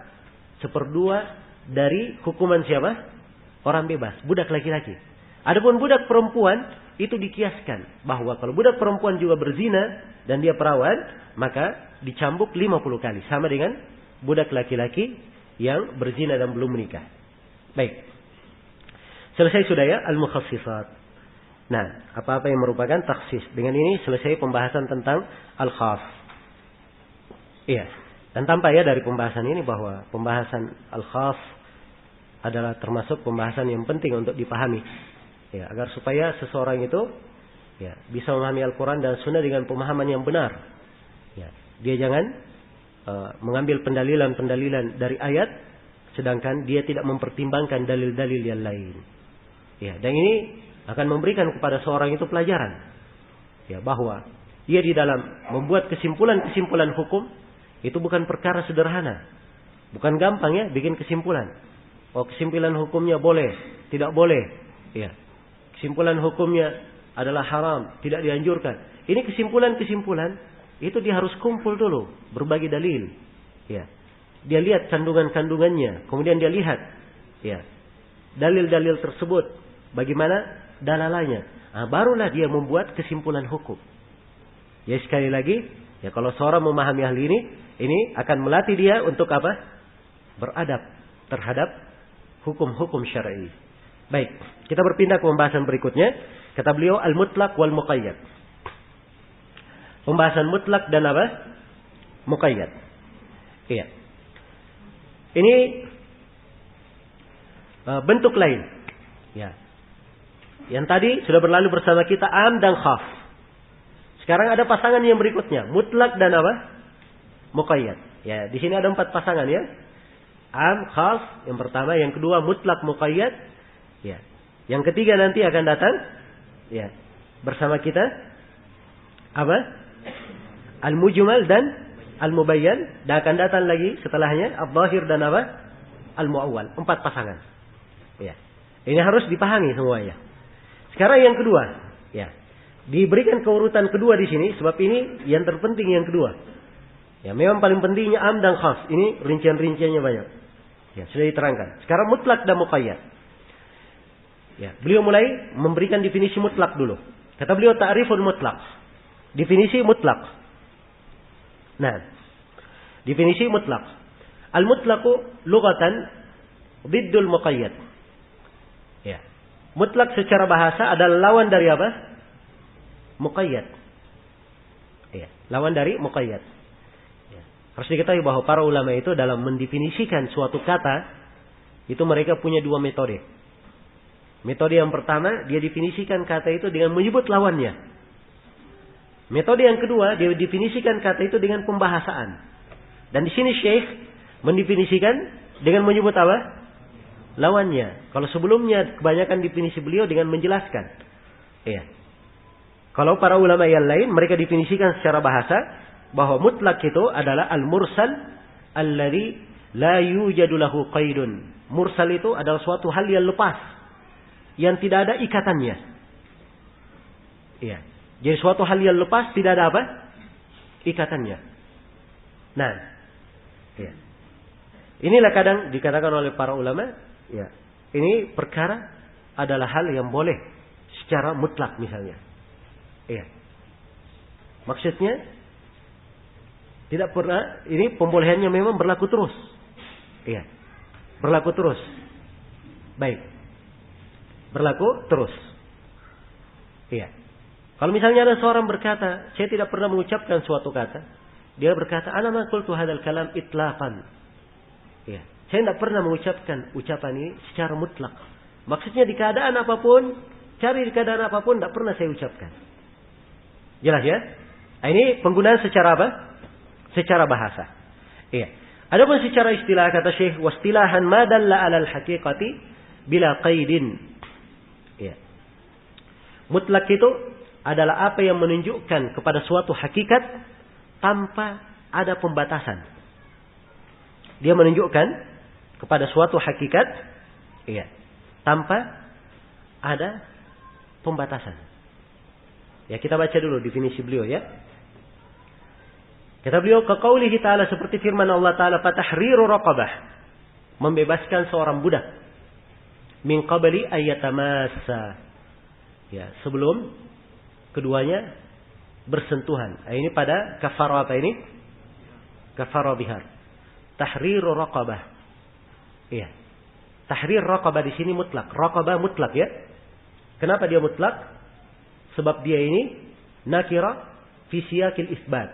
1/2 dari hukuman siapa? Orang bebas, budak laki-laki. Adapun budak perempuan itu dikiaskan bahwa kalau budak perempuan juga berzina dan dia perawan, maka dicambuk 50 kali, sama dengan budak laki-laki yang berzina dan belum menikah. Baik. Selesai sudah ya al-mukhassisat. Nah, apa-apa yang merupakan takhsis. Dengan ini selesai pembahasan tentang al-khas. Iya. Dan tampak ya dari pembahasan ini bahwa pembahasan al-khas adalah termasuk pembahasan yang penting untuk dipahami. Ya, agar supaya seseorang itu ya bisa memahami Al-Quran dan Sunnah dengan pemahaman yang benar. Ya, dia jangan mengambil pendalilan-pendalilan dari ayat, sedangkan dia tidak mempertimbangkan dalil-dalil yang lain. Ya, dan ini akan memberikan kepada seorang itu pelajaran. Ya, bahwa dia di dalam membuat kesimpulan-kesimpulan hukum itu bukan perkara sederhana. Bukan gampang ya bikin kesimpulan. Oh, kesimpulan hukumnya boleh, tidak boleh. Ya. Kesimpulan hukumnya adalah haram, tidak dianjurkan. Ini kesimpulan-kesimpulan itu dia harus kumpul dulu, berbagi dalil. Ya. Dia lihat kandungan-kandungannya, kemudian dia lihat ya, dalil-dalil tersebut bagaimana dalalanya. Nah, barulah dia membuat kesimpulan hukum. Ya, sekali lagi, ya kalau seorang memahami hal ini akan melatih dia untuk apa? Beradab terhadap hukum-hukum syar'i. Baik, kita berpindah ke pembahasan berikutnya. Kata beliau al-mutlaq wal muqayyad. Pembahasan mutlak dan apa? Muqayyad. Iya. Ini bentuk lain. Ya. Yang tadi sudah berlalu bersama kita am dan khas. Sekarang ada pasangan yang berikutnya, mutlak dan apa? Muqayyad. Ya, di sini ada 4 pasangan ya. Am, khas, yang pertama, yang kedua mutlak muqayyad. Ya. Yang ketiga nanti akan datang ya bersama kita apa? Al-mujmal dan al-mubayyan, dan akan datang lagi setelahnya al-zahir dan apa? Al-muawwal. 4 pasangan. Ya. Ini harus dipahami semuanya. Sekarang yang kedua, ya. Diberikan keurutan kedua di sini sebab ini yang terpenting yang kedua. Ya, memang paling pentingnya am dan khas. Ini rincian-rinciannya banyak. Ya, sudah diterangkan. Sekarang mutlak dan muqayyad. Ya, beliau mulai memberikan definisi mutlak dulu. Kata beliau ta'rifun mutlak. Definisi mutlak. Nah, definisi mutlak. Al-mutlaqu lughatan biddul muqayyad. Ya. Mutlak secara bahasa adalah lawan dari apa? Muqayyad. Ya, lawan dari muqayyad. Ya. Harus diketahui bahwa para ulama itu dalam mendefinisikan suatu kata itu mereka punya 2 metode. Metode yang pertama, dia definisikan kata itu dengan menyebut lawannya. Metode yang kedua, dia definisikan kata itu dengan pembahasaan. Dan di sini Syekh mendefinisikan dengan menyebut apa? Lawannya. Kalau sebelumnya kebanyakan definisi beliau dengan menjelaskan. Iya. Kalau para ulama yang lain, mereka definisikan secara bahasa bahwa mutlak itu adalah al-mursal alladhi la yujadu lahu qaidun. Mursal itu adalah suatu hal yang lepas, yang tidak ada ikatannya. Iya. Jadi suatu hal yang lepas tidak ada apa? Ikatannya. Nah, ya. Inilah kadang dikatakan oleh para ulama, ya. Ini perkara adalah hal yang boleh secara mutlak misalnya. Iya. Maksudnya tidak pernah, ini pembolehannya memang berlaku terus. Iya. Berlaku terus. Baik. Berlaku terus. Iya. Kalau misalnya ada seorang berkata, saya tidak pernah mengucapkan suatu kata, dia berkata, ana ma qultu hadzal kalam itlaqan. Iya. Saya tidak pernah mengucapkan ucapan ini secara mutlak. Maksudnya di keadaan apapun, cari di keadaan apapun, tidak pernah saya ucapkan. Jelas ya? Nah, ini penggunaan secara apa? Secara bahasa. Iya. Adapun secara istilah kata Syekh, wastilahan ma dalla 'alal haqiqati bila qaidin. Iya. Mutlak itu adalah apa yang menunjukkan kepada suatu hakikat tanpa ada pembatasan. Dia menunjukkan kepada suatu hakikat, iya, tanpa ada pembatasan. Ya, kita baca dulu definisi beliau ya. Kata beliau, kaqaulihi ta'ala, seperti firman Allah Ta'ala, fatahriru raqabah, membebaskan seorang budak, min qabli ayatamassa, ya, sebelum keduanya bersentuhan. Ini pada kafarah apa ini? Kafarah bihar. Tahriru raqabah. Iya. Tahrir raqabah di sini mutlak. Raqabah mutlak ya. Kenapa dia mutlak? Sebab dia ini nakira fi siyaqil isbat.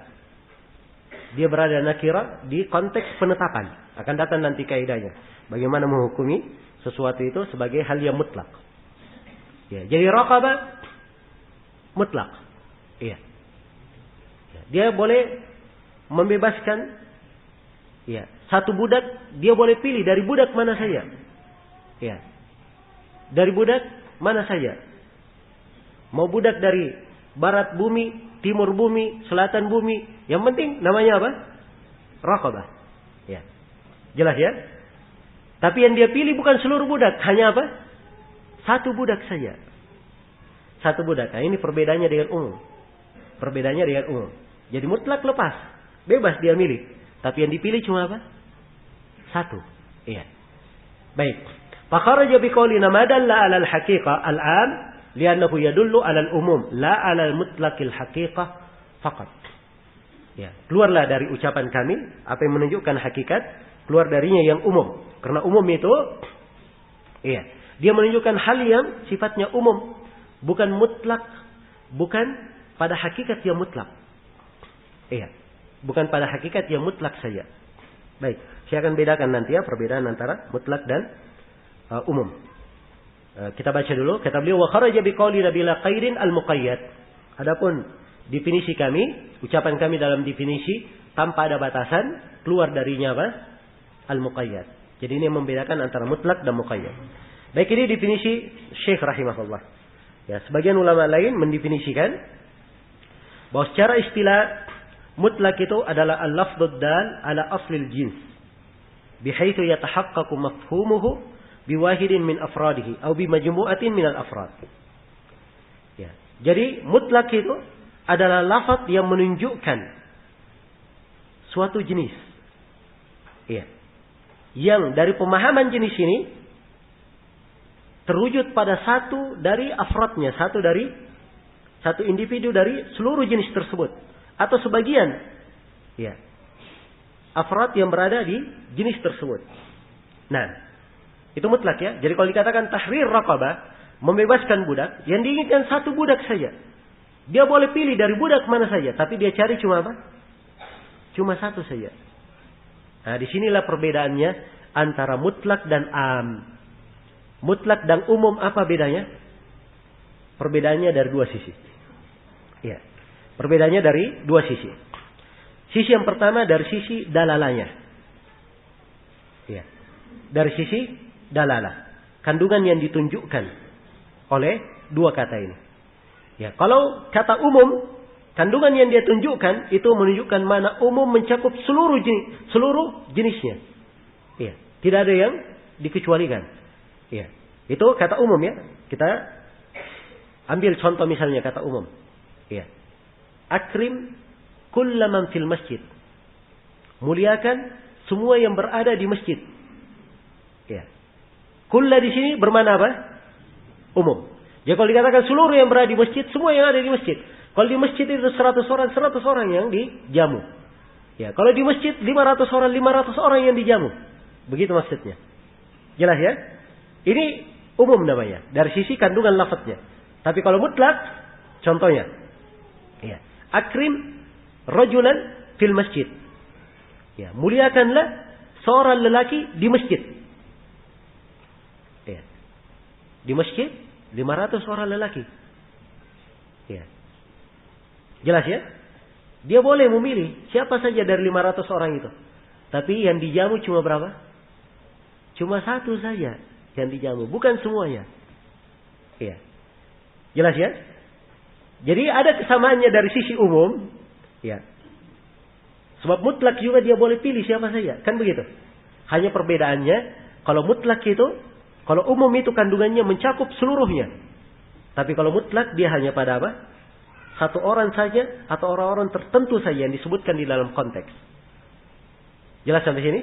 Dia berada nakira di konteks penetapan. Akan datang nanti kaidahnya. Bagaimana menghukumi sesuatu itu sebagai hal yang mutlak. Ya, jadi raqabah mutlak. Iya. Ya, dia boleh membebaskan, ya, satu budak, dia boleh pilih dari budak mana saja. Ya. Dari budak mana saja. Mau budak dari barat bumi, timur bumi, selatan bumi, yang penting namanya apa? Raqabah. Ya. Jelas ya? Tapi yang dia pilih bukan seluruh budak, hanya apa? Satu budak saja. Satu budak. Nah, ini perbedaannya dengan umum. Perbedaannya dengan umum. Jadi mutlak lepas. Bebas dia milih. Tapi yang dipilih cuma apa? Satu. Iya. Baik. Fakharaja biqaulina ma dalla 'ala al-haqiqah al-'am li'annahu yadullu 'ala al-umum la 'ala al-mutlaqil haqiqah faqat. Ya, keluarlah dari ucapan kami apa yang menunjukkan hakikat, keluar darinya yang umum. Karena umum itu, iya, dia menunjukkan hal yang sifatnya umum, bukan mutlak, bukan pada hakikat yang mutlak. Iya, bukan pada hakikat yang mutlak saja. Baik, saya akan bedakan nanti ya perbedaan antara mutlak dan umum. Kita baca dulu. Kata beliau, wa kharaja biqaulina bila qaidin al-muqayyad. Adapun definisi kami, ucapan kami dalam definisi tanpa ada batasan, keluar darinya apa? Al-muqayyad. Jadi ini yang membedakan antara mutlak dan muqayyad. Baik, ini definisi Syekh rahimahullah. Ya, sebagian ulama lain mendefinisikan bahwa secara istilah mutlak itu adalah al-lafdud dal ala aslil jins, bihaitsu yatahaqqaqu mafhumuhu biwahidin min afradihi atau bimajmu'atin min al-afrad. Ya. Jadi mutlak itu adalah lafaz yang menunjukkan suatu jenis. Ya. Yang dari pemahaman jenis ini terwujud pada satu dari afradnya, satu individu dari seluruh jenis tersebut atau sebagian, ya, afrad yang berada di jenis tersebut. Nah, itu mutlak ya. Jadi kalau dikatakan tahrir raqabah, membebaskan budak, yang diinginkan satu budak saja. Dia boleh pilih dari budak mana saja, tapi dia cari cuma apa? Cuma satu saja. Nah, disinilah perbedaannya antara mutlak dan am. Mutlak dan umum apa bedanya? Perbedaannya dari dua sisi. Ya. Perbedaannya dari dua sisi. Sisi yang pertama dari sisi dalalanya. Ya. Dari sisi dalalah. Kandungan yang ditunjukkan oleh dua kata ini. Ya, kalau kata umum, kandungan yang dia tunjukkan itu menunjukkan mana umum mencakup seluruh jenisnya. Ya. Tidak ada yang dikecualikan. Ya. Itu kata umum ya. Kita ambil contoh misalnya kata umum. Ya. Akrim kullaman fil masjid. Muliakan semua yang berada di masjid. Ya. Kulla di sini bermakna apa? Umum. Jadi kalau dikatakan seluruh yang berada di masjid, semua yang ada di masjid. Kalau di masjid itu 100 orang yang dijamu. Ya, kalau di masjid 500 orang yang dijamu. Begitu maksudnya. Jelas ya? Ini umum namanya. Dari sisi kandungan lafadznya. Tapi kalau mutlak, contohnya. Ya. Akrim rajulan fil masjid. Ya, muliakanlah seorang lelaki di masjid. Ya. Di masjid 500 orang lelaki. Ya. Jelas ya? Dia boleh memilih siapa saja dari 500 orang itu. Tapi yang dijamu cuma berapa? Cuma satu saja yang dijamu, bukan semuanya. Ya. Jelas ya? Jadi ada kesamaannya dari sisi umum. Ya. Sebab mutlak juga dia boleh pilih siapa saja. Kan begitu. Hanya perbedaannya, kalau mutlak itu, kalau umum itu kandungannya mencakup seluruhnya. Tapi kalau mutlak dia hanya pada apa? Satu orang saja atau orang-orang tertentu saja yang disebutkan di dalam konteks. Jelas sampai sini?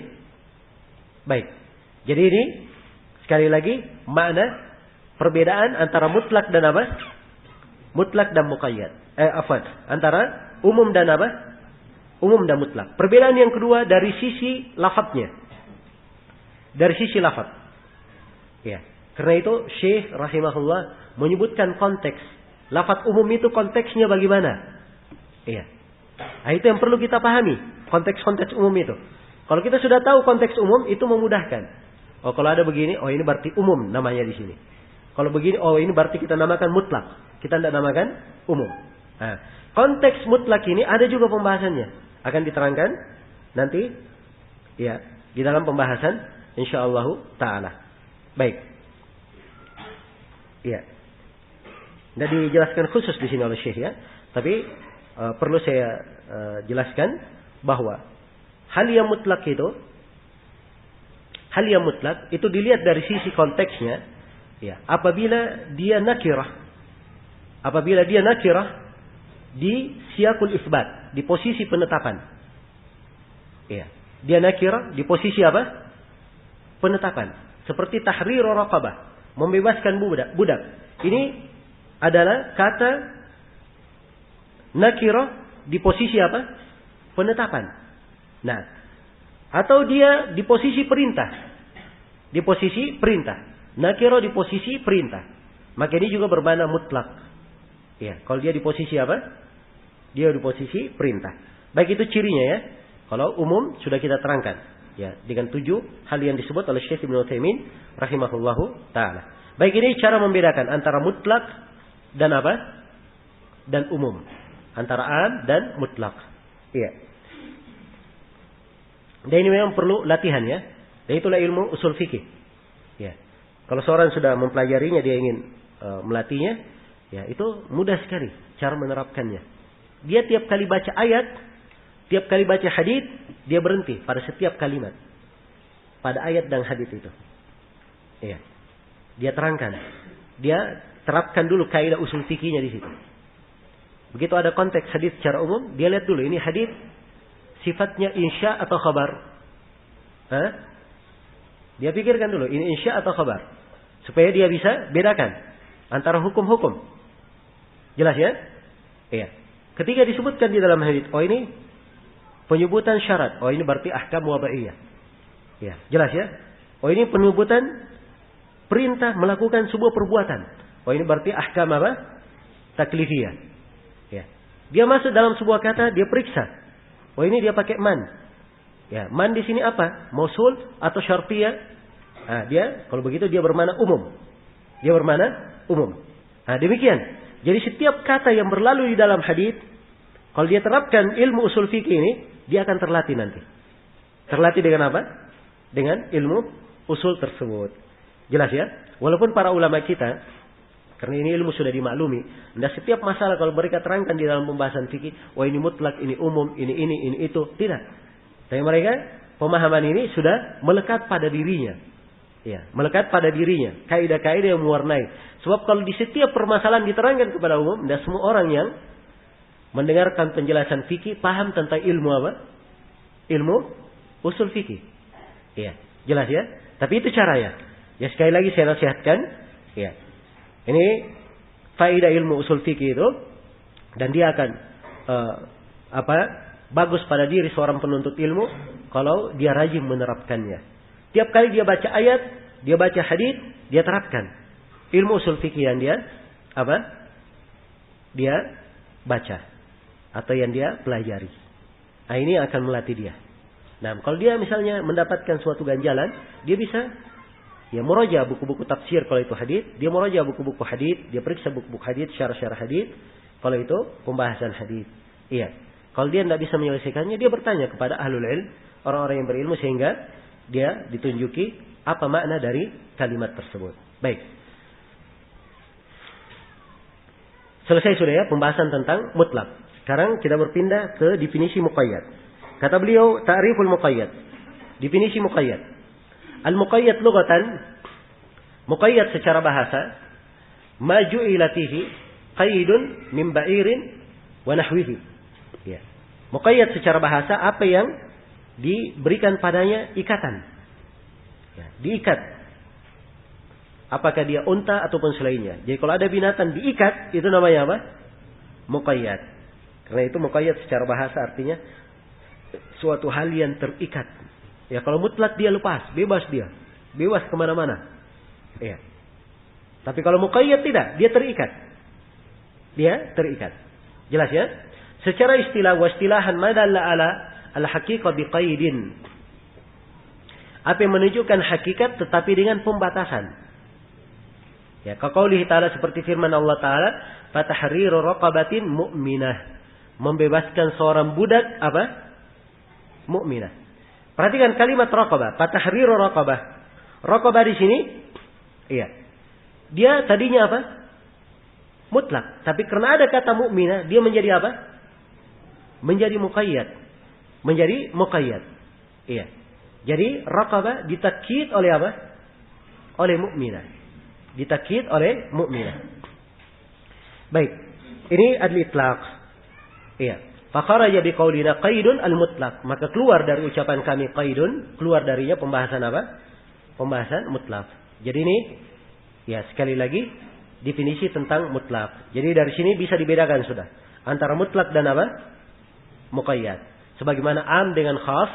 Baik. Jadi ini sekali lagi makna perbedaan antara mutlak dan apa? Mutlak dan muqayyad. Antara umum dan apa? Umum dan mutlak. Perbedaan yang kedua dari sisi lafadznya. Dari sisi lafadz. Ya. Karena itu Syekh rahimahullah menyebutkan konteks. Lafadz umum itu konteksnya bagaimana? Iya. Nah, itu yang perlu kita pahami. Konteks-konteks umum itu. Kalau kita sudah tahu konteks umum, itu memudahkan. Oh, kalau ada begini, oh ini berarti umum namanya di sini. Kalau begini, oh ini berarti kita namakan mutlak. Kita tidak namakan umum. Nah, konteks mutlak ini ada juga pembahasannya. Akan diterangkan nanti ya di dalam pembahasan insyaallah taala. Baik. Iya. Tidak dijelaskan khusus di sini oleh Syekh ya. Tapi perlu saya jelaskan bahwa hal yang mutlak itu dilihat dari sisi konteksnya. Ya, apabila dia nakirah di siyaqul isbat, di posisi penetapan. Ya, dia nakirah di posisi apa? Penetapan. Seperti tahrir raqabah, membebaskan budak. Ini adalah kata nakirah di posisi apa? Penetapan. Nah, atau dia di posisi perintah. Di posisi perintah. Nakirah di posisi perintah. Maka ini juga bermakna mutlak. Ya, kalau dia di posisi apa? Dia di posisi perintah. Baik, itu cirinya ya. Kalau umum sudah kita terangkan. Ya, dengan 7 hal yang disebut oleh Syekh Ibnu Utsaimin rahimahullahu taala. Baik, ini cara membedakan antara mutlak dan apa? Dan umum. Antara am dan mutlak. Iya. Dan ini memang perlu latihan ya. Dan itulah ilmu usul fikih. Ya. Kalau seorang sudah mempelajarinya, dia ingin melatihnya, ya itu mudah sekali cara menerapkannya. Dia tiap kali baca ayat, tiap kali baca hadits, dia berhenti pada setiap kalimat. Pada ayat dan hadits itu. Iya. Dia terangkan. Dia terapkan dulu kaidah usul fikihnya di situ. Begitu ada konteks hadis secara umum, dia lihat dulu ini hadis sifatnya insya atau khabar. Dia pikirkan dulu ini insya atau khabar, supaya dia bisa bedakan antara hukum-hukum. Jelas ya? Iya. Ketika disebutkan di dalam hadis, oh ini penyebutan syarat, oh ini berarti ahkam wada'iyah. Ya, jelas ya? Oh ini penyebutan perintah melakukan sebuah perbuatan. Oh ini berarti ahkam apa? Taklifiyah. Ya. Dia masuk dalam sebuah kata, dia periksa. Oh ini dia pakai man. Ya, man di sini apa? Mausul atau syartiyah? Nah, dia kalau begitu dia bermakna umum. Dia bermakna umum. Nah, demikian. Jadi setiap kata yang berlalu di dalam hadis, kalau dia terapkan ilmu usul fikih ini, dia akan terlatih nanti. Terlatih dengan apa? Dengan ilmu usul tersebut. Jelas ya? Walaupun para ulama kita, karena ini ilmu sudah dimaklumi, dan setiap masalah kalau mereka terangkan di dalam pembahasan fikih, wah ini mutlak, ini umum, ini itu, tidak. Tapi mereka pemahaman ini sudah melekat pada dirinya. Ya, melekat pada dirinya. Kaidah-kaidah yang mewarnai. Sebab kalau di setiap permasalahan diterangkan kepada umum, dan semua orang yang mendengarkan penjelasan fikih paham tentang ilmu apa? Ilmu usul fikih. Ya, jelas ya. Tapi itu caranya. Ya sekali lagi saya nasihatkan, ya. Ini faedah ilmu usul fikih itu, dan dia akan bagus pada diri seorang penuntut ilmu kalau dia rajin menerapkannya. Tiap kali dia baca ayat, dia baca hadis, dia terapkan ilmu usul fikih yang dia dia baca atau yang dia pelajari. Nah, ini akan melatih dia. Nah, kalau dia misalnya mendapatkan suatu ganjalan, dia bisa muraja buku-buku tafsir kalau itu hadis, dia muraja buku-buku hadis, dia periksa buku-buku hadis, syarah-syarah hadis kalau itu pembahasan hadis. Iya. Kalau dia tidak bisa menyelesaikannya, dia bertanya kepada ahlul ilm, orang-orang yang berilmu, sehingga dia ditunjuki apa makna dari kalimat tersebut. Baik. Selesai sudah ya pembahasan tentang mutlak. Sekarang kita berpindah ke definisi muqayyad. Kata beliau, ta'riful muqayyad. Definisi muqayyad. Al-muqayyad lughatan, muqayyad secara bahasa, ma ju'ilatihi qaidun min ba'irin wa nahwihi. Ya. Muqayyad secara bahasa apa yang diberikan padanya ikatan. Ya, diikat. Apakah dia unta ataupun selainnya. Jadi kalau ada binatang diikat, itu namanya apa? Muqayyad. Karena itu muqayyad secara bahasa artinya suatu hal yang terikat. Ya, kalau mutlak dia lepas, bebas dia. Bebas kemana-mana. Ya. Tapi kalau muqayyad tidak, dia terikat. Dia terikat. Jelas ya? Secara istilah wa istilahan madalla ala al-haqiqah biqaidin. Apa yang menunjukkan hakikat tetapi dengan pembatasan. Ya, kaqaulihi ta'ala seperti firman Allah Ta'ala, fatahriru raqabatin mu'minah. Membebaskan seorang budak mukminah. Perhatikan kalimat raqabah, fatahriru raqabah. Raqabah di sini iya. Dia tadinya mutlak, tapi karena ada kata mukminah, dia menjadi menjadi muqayyad. Menjadi muqayyad. Iya. Jadi raqabah ditakkid oleh oleh mukminah. Ditakkid oleh mukminah. Baik. Ini al-itlaq. Iya. Fakharaja biqaulina qaidun al-mutlaq. Maka keluar dari ucapan kami qaidun, keluar darinya pembahasan Pembahasan mutlaq. Jadi ini ya sekali lagi definisi tentang mutlaq. Jadi dari sini bisa dibedakan sudah antara mutlaq dan muqayyad. Sebagaimana am dengan khas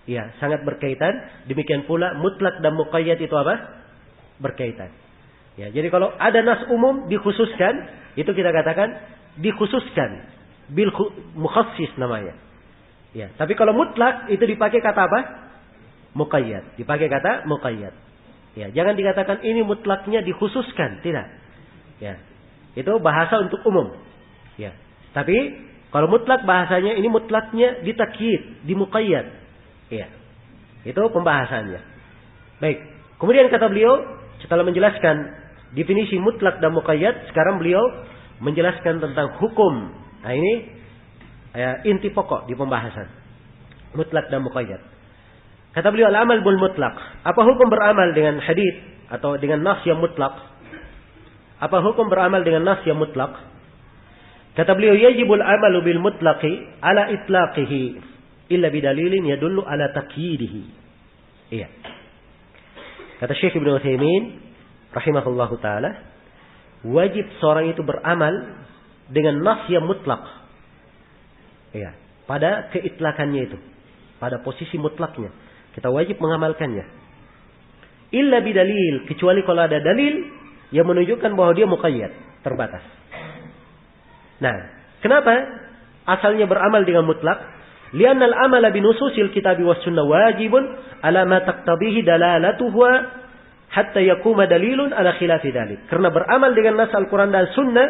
ya sangat berkaitan, demikian pula mutlaq dan muqayyad itu berkaitan. Ya, jadi kalau ada nas umum dikhususkan, itu kita katakan dikhususkan bil mukhassis namanya. Ya, tapi kalau mutlak itu dipakai kata muqayyad, dipakai kata muqayyad. Ya, jangan dikatakan ini mutlaknya dikhususkan, tidak. Ya. Itu bahasa untuk umum. Ya. Tapi kalau mutlak bahasanya ini mutlaknya ditakyid, dimuqayyad. Ya. Itu pembahasannya. Baik. Kemudian kata beliau setelah menjelaskan definisi mutlak dan muqayyad, sekarang beliau menjelaskan tentang hukum. Nah, ini inti pokok di pembahasan mutlak dan muqayyad. Kata beliau al-amal bil mutlak. Apa hukum beramal dengan hadis atau dengan nas yang mutlak? Apa hukum beramal dengan nas yang mutlak? Kata beliau yajibul amalu bil mutlaqi ala itlaqihi illa bidalilin yadullu ala taqyidihi. Iya. Kata Syekh Ibnu Utsaimin rahimahullahu taala, wajib seorang itu beramal dengan nas yang mutlak. Iya, pada keitlakannya itu, pada posisi mutlaknya, kita wajib mengamalkannya. Illa bidalil, kecuali kalau ada dalil yang menunjukkan bahwa dia muqayyad, terbatas. Nah, kenapa asalnya beramal dengan mutlak? Lianna al-amala bi nususil kitabi was sunnah wajibun ala ma taqtadihi dalalatuhu hatta yakuma dalilun ala khilafi dalik. Karena beramal dengan nas Al-Quran dan Sunnah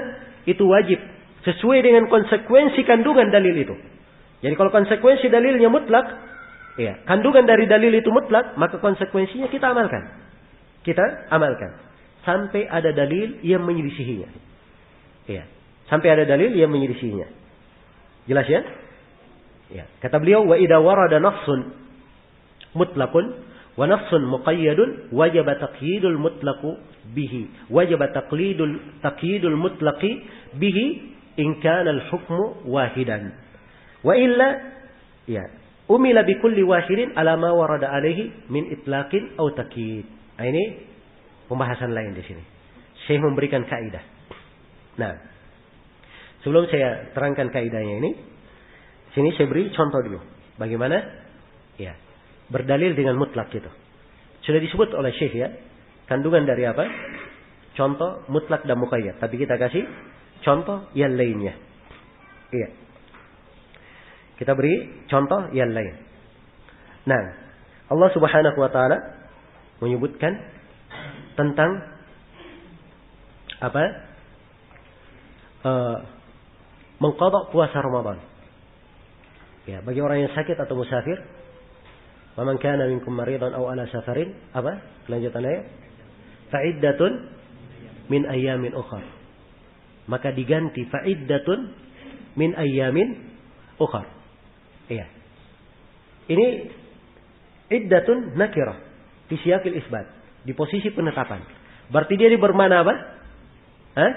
itu wajib sesuai dengan konsekuensi kandungan dalil itu. Jadi kalau konsekuensi dalilnya mutlak, ya, kandungan dari dalil itu mutlak, maka konsekuensinya kita amalkan. Kita amalkan sampai ada dalil yang menyelisihinya. Ya, sampai ada dalil yang menyelisihinya. Jelas ya? Ya, kata beliau wa idza warada nafsun mutlaqun wa nafsun muqayyadun wajaba taqyidul mutlaqu bihi wajaba taqyidul mutlaqi bihi in kana al-hukmu wahidan wa illa ya umila bi kulli wahidin ala ma warada alaihi min itlaqin aw taqyid. Ini pembahasan lain di sini. Syekh memberikan kaidah. Nah, sebelum saya terangkan kaidahnya ini, sini saya beri contoh dulu. Bagaimana? Ya, berdalil dengan mutlak gitu. Sudah disebut oleh Syekh ya, kandungan dari apa? Contoh mutlak dan muqayyad. Tapi kita kasih contoh yang lainnya. Iya. Kita beri contoh yang lain. Nah, Allah Subhanahu wa taala menyebutkan tentang apa? Mengqadha puasa Ramadan. Ya, bagi orang yang sakit atau musafir, wa man kana minkum maridan aw ala safarin, apa? Kelanjutannya, fa'iddatun min ayyamin ukhra. Maka diganti fa'iddatun min ayyamin ukhra. Iya. Ini iddatun nakirah fi siyaqil isbat, di posisi penetapan. Berarti dia bermakna apa? Hah?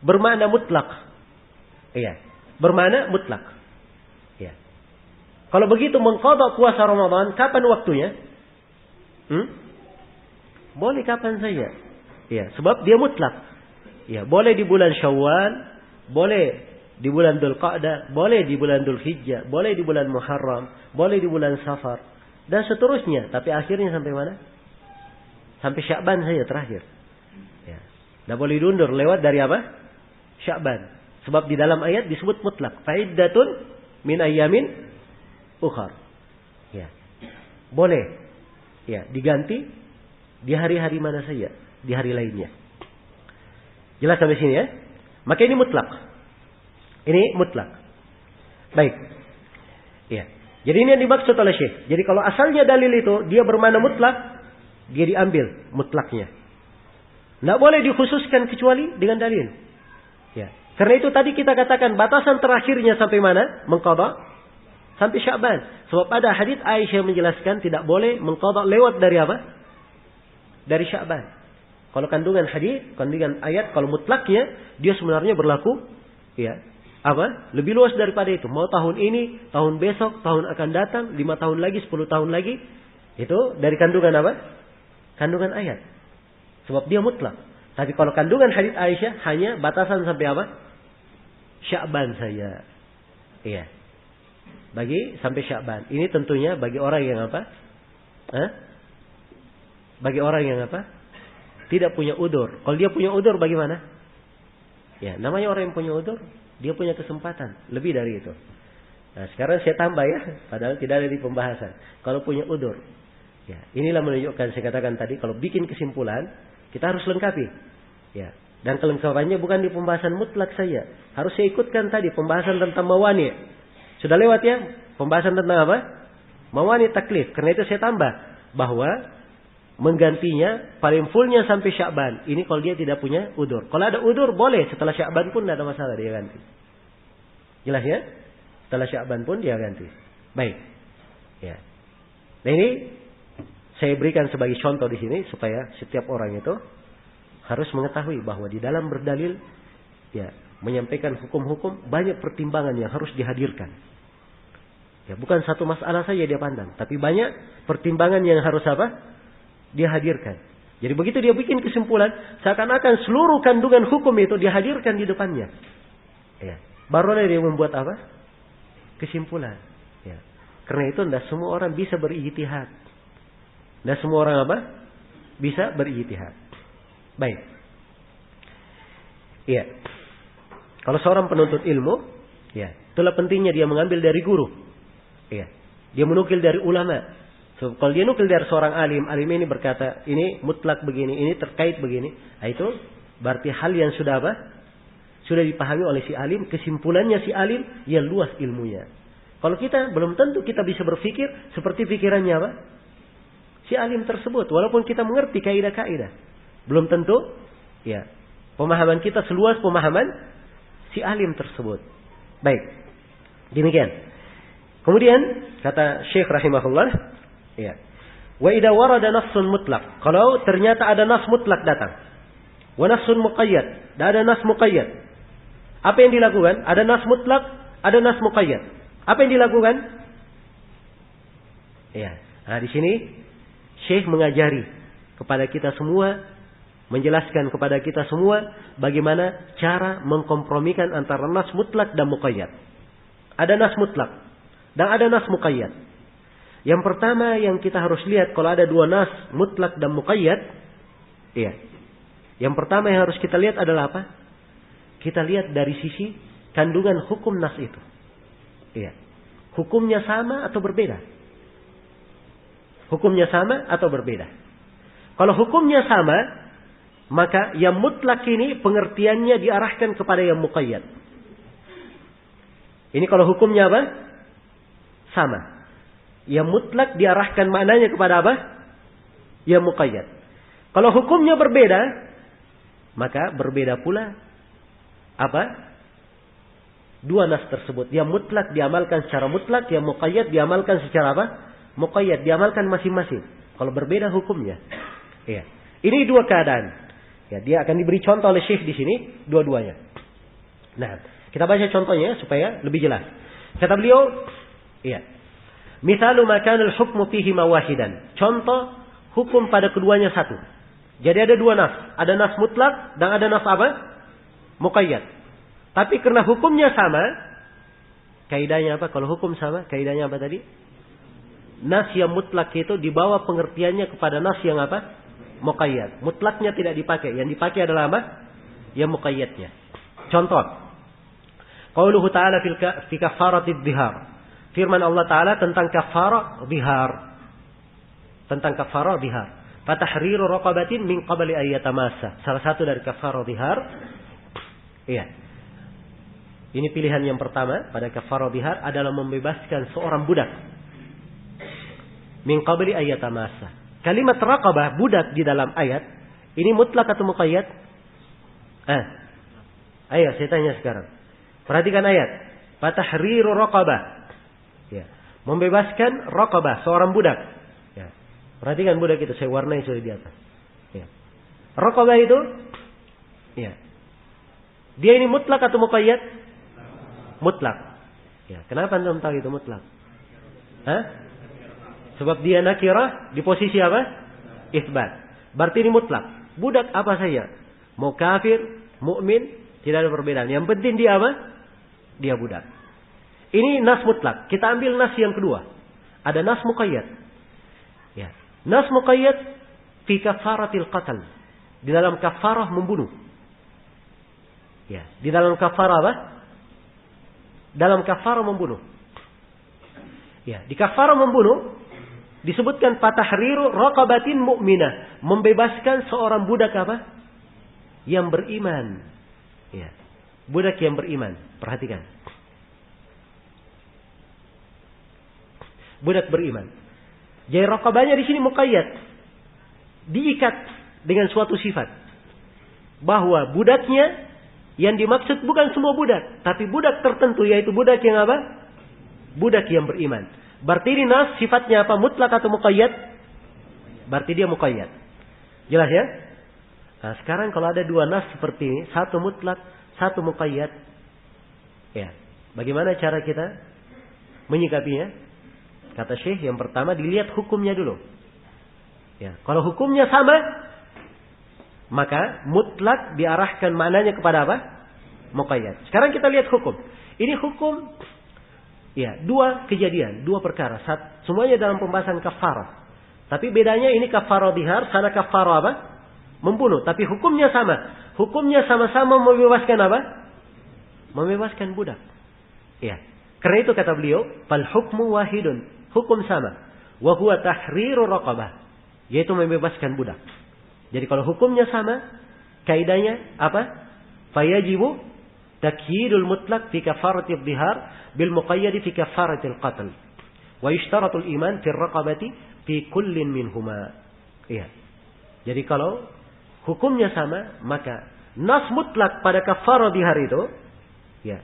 Bermakna mutlak. Iya, bermakna mutlak. Iya. Kalau begitu mengqadha puasa Ramadan, kapan waktunya? Boleh kapan saja. Iya, sebab dia mutlak. Iya, boleh di bulan Syawal, boleh di bulan Dzulqa'dah, boleh di bulan Dzulhijjah, boleh di bulan Muharram, boleh di bulan Safar, dan seterusnya. Tapi akhirnya sampai mana? Sampai Sya'ban saja terakhir. Ya. Nah, boleh diundur lewat dari apa? Sya'ban. Sebab di dalam ayat disebut mutlak. Fa'iddatun min ayyamin ukhar. Ya. Boleh. Ya, diganti di hari-hari mana saja, di hari lainnya. Jelas sampai sini ya? Maka ini mutlak. Ini mutlak. Baik. Ya. Jadi ini yang dimaksud oleh Syekh. Jadi kalau asalnya dalil itu dia bermakna mutlak, dia diambil mutlaknya. Tidak boleh dikhususkan kecuali dengan dalil. Ya. Karena itu tadi kita katakan batasan terakhirnya sampai mana? Mengqadha sampai Sya'ban. Sebab ada hadits Aisyah menjelaskan tidak boleh mengqadha lewat dari apa? Dari Sya'ban. Kalau kandungan hadits, kandungan ayat, kalau mutlaknya dia sebenarnya berlaku ya, apa? Lebih luas daripada itu. Mau tahun ini, tahun besok, tahun akan datang, 5 tahun lagi, 10 tahun lagi. Itu dari kandungan apa? Kandungan ayat. Sebab dia mutlak. Tapi kalau kandungan hadits Aisyah hanya batasan sampai apa? Sya'ban saja. Iya. Bagi sampai Sya'ban. Ini tentunya bagi orang yang apa? Bagi orang yang apa? Tidak punya udzur. Kalau dia punya udzur bagaimana? Ya, namanya orang yang punya udzur, dia punya kesempatan lebih dari itu. Nah, sekarang saya tambah ya, padahal tidak ada di pembahasan. Kalau punya udzur. Ya, inilah menunjukkan saya katakan tadi kalau bikin kesimpulan, kita harus lengkapi. Ya. Dan kelengkapannya bukan di pembahasan mutlak saja. Harus saya ikutkan tadi pembahasan tentang mawani. Sudah lewat ya? Pembahasan tentang apa? Mawani taklif. Karena itu saya tambah bahwa menggantinya paling fullnya sampai Sya'ban. Ini kalau dia tidak punya udzur. Kalau ada udzur boleh setelah Sya'ban pun tidak ada masalah dia ganti. Jelas ya? Setelah Sya'ban pun dia ganti. Baik. Ya. Nah ini saya berikan sebagai contoh di sini supaya setiap orang itu harus mengetahui bahwa di dalam berdalil ya menyampaikan hukum-hukum banyak pertimbangan yang harus dihadirkan. Ya, bukan satu masalah saja dia pandang, tapi banyak pertimbangan yang harus apa? Dia hadirkan. Jadi begitu dia bikin kesimpulan, seakan-akan seluruh kandungan hukum itu dihadirkan di depannya. Ya. Barulah dia membuat apa? Kesimpulan. Ya. Karena itu tidak semua orang bisa berijtihad. Dan semua orang apa? Bisa berijtihad. Baik. Iya. Kalau seorang penuntut ilmu, ya, itulah pentingnya dia mengambil dari guru. Iya. Dia menukil dari ulama. So, kalau dia nukil dari seorang alim, alim ini berkata, ini mutlak begini, ini terkait begini. Nah, itu berarti hal yang sudah apa? Sudah dipahami oleh si alim, kesimpulannya si alim yang luas ilmunya. Kalau kita belum tentu kita bisa berpikir seperti pikirannya apa? Si alim tersebut, walaupun kita mengerti kaidah-kaidah, belum tentu ya pemahaman kita seluas pemahaman si alim tersebut. Baik. Demikian. Kemudian kata Syekh rahimahullah, ya. Wa idza warada nassun mutlaq. Kalau ternyata ada nas mutlak datang. Wa nassun muqayyad. Dan ada nas muqayyad. Apa yang dilakukan? Ada nas mutlak, ada nas muqayyad. Apa yang dilakukan? Ya. Nah, di sini Syekh mengajari kepada kita semua menjelaskan kepada kita semua bagaimana cara mengkompromikan antara nas mutlak dan muqayyad. Ada nas mutlak dan ada nas muqayyad. Yang pertama yang kita harus lihat kalau ada dua nas mutlak dan muqayyad, iya. Yang pertama yang harus kita lihat adalah apa? Kita lihat dari sisi kandungan hukum nas itu. Iya. Hukumnya sama atau berbeda? Hukumnya sama atau berbeda? Kalau hukumnya sama, maka yang mutlak ini pengertiannya diarahkan kepada yang muqayyad. Ini kalau hukumnya apa? Sama. Yang mutlak diarahkan maknanya kepada apa? Yang muqayyad. Kalau hukumnya berbeda, maka berbeda pula apa? Dua nas tersebut. Yang mutlak diamalkan secara mutlak, yang muqayyad diamalkan secara apa? Muqayyad diamalkan masing-masing. Kalau berbeda hukumnya. Iya. Ini dua keadaan. Ya, dia akan diberi contoh oleh Syekh di sini dua-duanya. Nah, kita baca contohnya supaya lebih jelas. Kata beliau, iya. Mithalu ma kana al-hukmu fihi wahidan. Contoh hukum pada keduanya satu. Jadi ada dua nas, ada nas mutlak dan ada nas apa? Muqayyad. Tapi karena hukumnya sama, kaidahnya apa? Kalau hukum sama, kaidahnya apa tadi? Nas yang mutlak itu dibawa pengertiannya kepada nas yang apa? Muqayyad. Mutlaknya tidak dipakai. Yang dipakai adalah apa? Yang muqayyadnya. Contoh. Qauluhu ta'ala fi kafaratid dhihar. Firman Allah Ta'ala tentang kafarah dhihar. Tentang kafarah dhihar. Fatahriru raqabatin min qabli ayyatamassa. Salah satu dari kafarah dhihar. Iya. Ini pilihan yang pertama pada kafarah dhihar adalah membebaskan seorang budak. Min qabli ayyatamassa. Kalimat raqabah, budak di dalam ayat, ini mutlak atau muqayyad? Ayo saya tanya sekarang. Perhatikan ayat. Fatahriru raqabah. Ya. Membebaskan raqabah, seorang budak. Ya. Perhatikan budak itu, saya warnai sudah di atas. Ya. Raqabah itu, ya. Dia ini mutlak atau muqayyad? Mutlak. Ya. Kenapa antum tahu itu mutlak? Sebab dia nakirah di posisi apa? Itsbat. Berarti ini mutlak. Budak apa saja. Mau kafir, mukmin, tidak ada perbedaan. Yang penting dia apa? Dia budak. Ini nas mutlak. Kita ambil nas yang kedua. Ada nas muqayyad. Ya. Nas muqayyad fi kafaratil qatl. Di dalam kafarah membunuh. Ya. Di dalam kafarah apa? Dalam kafarah membunuh. Ya. Di kafarah membunuh disebutkan fatahriru raqabatin mu'minah, membebaskan seorang budak apa? Yang beriman. Ya. Budak yang beriman. Perhatikan. Budak beriman. Jadi raqabahnya di sini muqayyad. Diikat dengan suatu sifat. Bahwa budaknya yang dimaksud bukan semua budak, tapi budak tertentu, yaitu budak yang apa? Budak yang beriman. Berarti ini nas sifatnya apa? Mutlak atau muqayyad? Berarti dia muqayyad. Jelas ya? Nah, sekarang kalau ada dua nas seperti ini, satu mutlak, satu muqayyad. Ya. Bagaimana cara kita menyikapinya? Kata Syekh, yang pertama dilihat hukumnya dulu. Ya, kalau hukumnya sama, maka mutlak diarahkan maknanya kepada apa? Muqayyad. Sekarang kita lihat hukum. Ini hukum, ya, dua kejadian, dua perkara. Semuanya dalam pembahasan kafarah. Tapi bedanya ini kafarah dhihar, sana kafarah apa? Membunuh. Tapi hukumnya sama. Hukumnya sama-sama membebaskan apa? Membebaskan budak. Ya. Karena itu kata beliau, fal hukmu wahidun. Hukum sama. Wa huwa tahriru raqabah. Yaitu membebaskan budak. Jadi kalau hukumnya sama, kaidahnya apa? Fayajibu takyidul mutlak fi kafaratil dhihar bil muqayyad fi kafaratil qatl. Wa yushtaratul iman fi raqabati fi kullin minhuma. Iya. Jadi kalau hukumnya sama, maka nas mutlak pada kafarah dhihar itu, ya.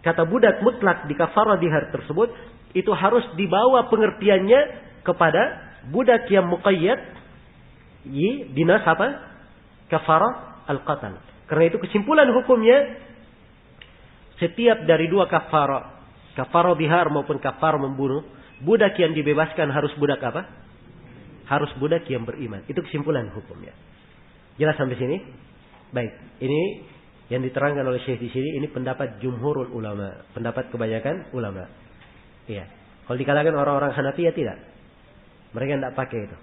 Kata budak mutlak di kafarah dhihar tersebut, itu harus dibawa pengertiannya kepada budak yang muqayyad di nas apa? Kafarah al-qatl. Karena itu kesimpulan hukumnya, setiap dari dua kafarah dhihar maupun kafarah membunuh, budak yang dibebaskan harus budak apa? Harus budak yang beriman. Itu kesimpulan hukumnya. Jelas sampai sini? Baik. Ini yang diterangkan oleh Syekh di sini, ini pendapat jumhurul ulama, pendapat kebanyakan ulama. Iya. Kalau di kalangan orang-orang Hanafiyah tidak. Mereka tidak pakai itu.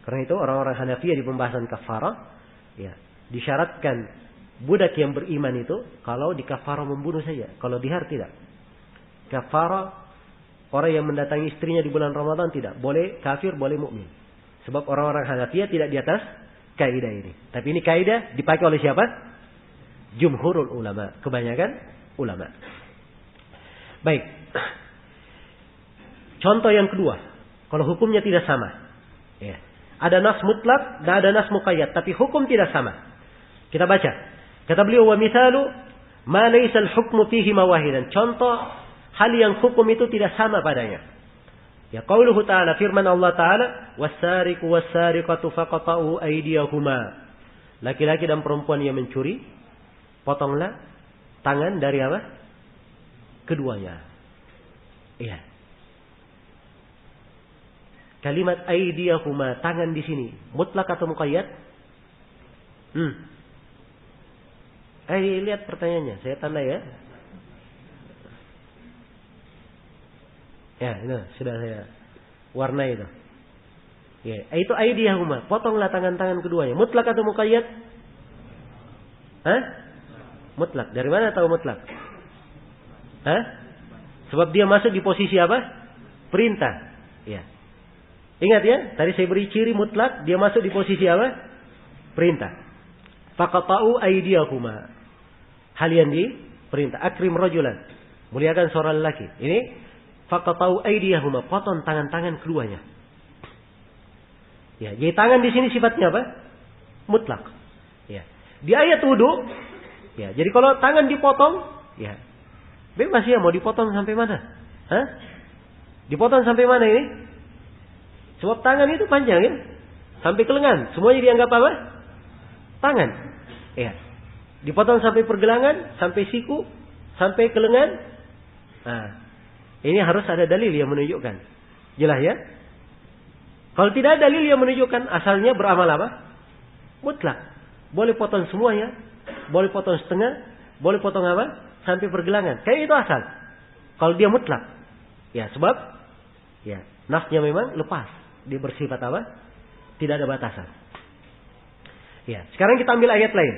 Karena itu orang-orang Hanafiyah di pembahasan kafarah, ya, disyaratkan budak yang beriman itu kalau di kafarah membunuh saja, kalau dihar tidak. Kafarah orang yang mendatangi istrinya di bulan Ramadan tidak, boleh kafir, boleh mukmin. Sebab orang-orang Hanafiyah tidak di atas kaidah ini. Tapi ini kaidah dipakai oleh siapa? Jumhurul ulama, kebanyakan ulama. Baik. Contoh yang kedua, kalau hukumnya tidak sama. Ya. Ada nas mutlak dan ada nas muqayyad, tapi hukum tidak sama. Kita baca. Kata beliau, wa mithalu ma laysa al-hukmu fihi mawahidan. Contoh hal yang hukum itu tidak sama padanya. Ya, qauluhu ta'ala, firman Allah Ta'ala, was-sariqu was-sariqatu faqata'u aydiyahuma. Laki-laki dan perempuan yang mencuri, potonglah tangan dari apa? Keduanya. Iya. Kalimat aydiyahuma, tangan di sini, mutlak atau muqayyad? Lihat pertanyaannya, saya tanda ya. Ya, ini sudah saya warnai itu. Ya, itu aydiyahuma, potonglah tangan-tangan keduanya. Mutlak atau muqayyad? Mutlak. Dari mana tahu mutlak? Sebab dia masuk di posisi apa? Perintah. Ya. Ingat ya, tadi saya beri ciri mutlak, dia masuk di posisi apa? Perintah. Faqata'u aydiyahuma. Hal yang diperintah. Akrim rajulan. Muliakan seorang lelaki. Ini faqata'u aydiyahuma, potong tangan-tangan keduanya. Ya, jadi tangan di sini sifatnya apa? Mutlak. Ya. Di ayat wudu, ya, jadi kalau tangan dipotong, ya, bebas ya, mau dipotong sampai mana? Dipotong sampai mana ini? Sebab tangan itu panjang ya, sampai ke lengan, semuanya dianggap apa? Tangan. Ya. Dipotong sampai pergelangan, sampai siku, sampai ke lengan. Nah, ini harus ada dalil yang menunjukkan. Jelas ya? Kalau tidak ada dalil yang menunjukkan, asalnya beramal apa? Mutlak. Boleh potong semuanya, boleh potong setengah, boleh potong apa? Sampai pergelangan. Kayak itu asal. Kalau dia mutlak. Ya, sebab ya, nasnya memang lepas. Dia bersifat apa? Tidak ada batasan. Ya, sekarang kita ambil ayat lain.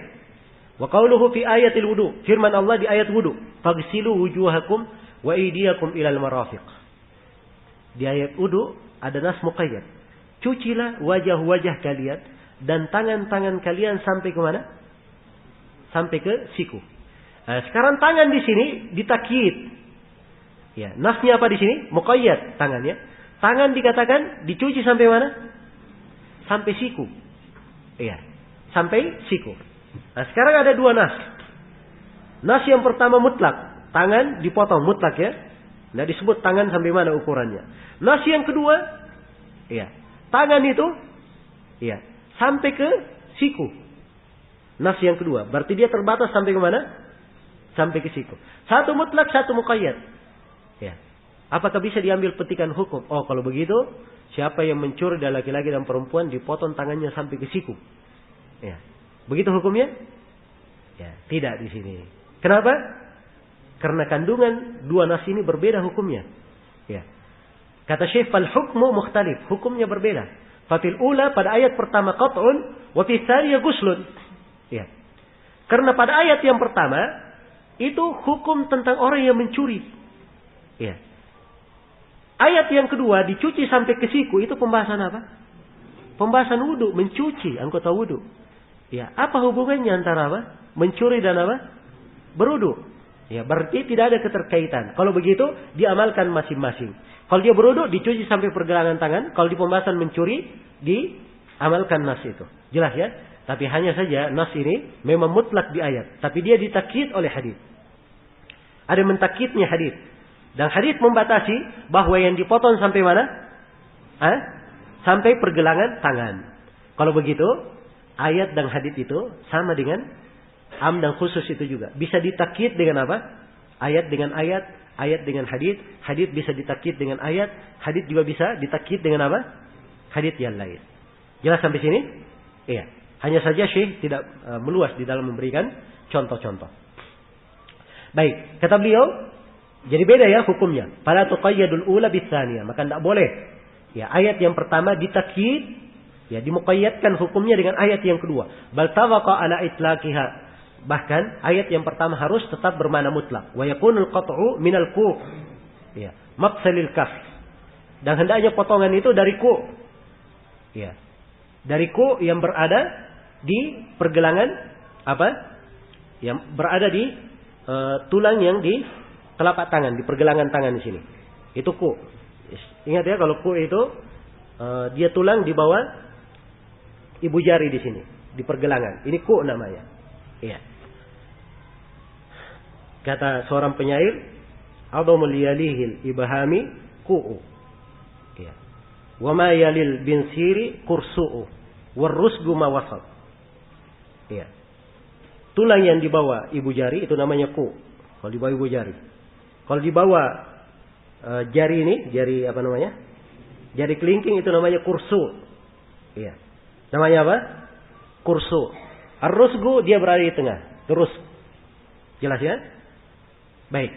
Wa qauluhu fi ayatil wudu. Firman Allah di ayat wudu. Faghsilu wujuhakum wa aydiyakum ilal marafiq. Di ayat wudu ada nas muqayyad. Cucilah wajah-wajah kalian dan tangan-tangan kalian sampai ke mana? Sampai ke siku. Nah, sekarang tangan di sini ditakyid. Ya, nasnya apa di sini? Muqayyad tangannya. Tangan dikatakan dicuci sampai mana? Sampai siku. Iya, sampai siku. Nah, sekarang ada dua nas. Nas yang pertama mutlak, tangan dipotong mutlak ya. Tidak disebut tangan sampai mana ukurannya. Nas yang kedua, iya, tangan itu, iya, sampai ke siku. Nas yang kedua, berarti dia terbatas sampai ke mana? Sampai ke siku. Satu mutlak, satu muqayyad. Ya. Apakah bisa diambil petikan hukum? Oh, kalau begitu, siapa yang mencuri dari laki-laki dan perempuan dipotong tangannya sampai ke siku. Ya. Begitu hukumnya? Ya, tidak di sini. Kenapa? Karena kandungan dua nas ini berbeda hukumnya. Ya. Kata Syekh, fal hukmu mukhtalif, hukumnya berbeda. Fafil ula, pada ayat pertama qat'un, wa fi tsaniya guslun. Ya. Karena pada ayat yang pertama itu hukum tentang orang yang mencuri. Ya. Ayat yang kedua dicuci sampai ke siku, itu pembahasan apa? Pembahasan wudu, mencuci anggota wudu. Ya, apa hubungannya antara apa? Mencuri dan apa? Berwudu. Ya, berarti tidak ada keterkaitan. Kalau begitu diamalkan masing-masing. Kalau dia berwudu dicuci sampai pergelangan tangan, kalau di pembahasan mencuri diamalkan nas itu. Jelas ya? Tapi hanya saja nas ini memang mutlak di ayat, tapi dia ditakyid oleh hadis. Ada mentakyidnya hadis. Dan hadis membatasi bahwa yang dipotong sampai mana? Sampai pergelangan tangan. Kalau begitu, ayat dan hadis itu sama dengan am dan khusus itu juga. Bisa ditakyid dengan apa? Ayat dengan ayat, ayat dengan hadis, hadis bisa ditakyid dengan ayat, hadis juga bisa ditakyid dengan apa? Hadis yang lain. Jelas sampai sini? Iya. Hanya saja Syekh tidak meluas di dalam memberikan contoh-contoh. Baik, kata beliau, jadi beda ya hukumnya. Fala tuqayyadul ula bitsaniyah, maka tidak boleh ya ayat yang pertama ditakyid, ya dimuqayyadkan hukumnya dengan ayat yang kedua. Bal tawaqa ala itlaqiha, bahkan ayat yang pertama harus tetap bermakna mutlak. Wa yakunul qat'u minal ku, ya maqsalil kaf, dan hendaknya potongan itu dari ku, ya dari ku yang berada di pergelangan apa, yang berada di tulang yang di telapak tangan, di pergelangan tangan di sini. Itu ku. Ingat ya, kalau ku itu dia tulang di bawah ibu jari di sini, di pergelangan. Ini ku namanya. Iya. Kata seorang penyair, "Adamul yalihil ibhami ku'u." Iya. "Wa ma yalil binsiri kursu'u, warusgu ma wasat." Iya. Tulang yang di bawah ibu jari itu namanya ku. Kalau di bawah ibu jari. Kalau di bawah jari ini, jari apa namanya? Jari kelingking itu namanya kursu. Iya. Namanya apa? Kursu. Ar-rusgu dia berada di tengah. Terus. Jelas ya? Baik.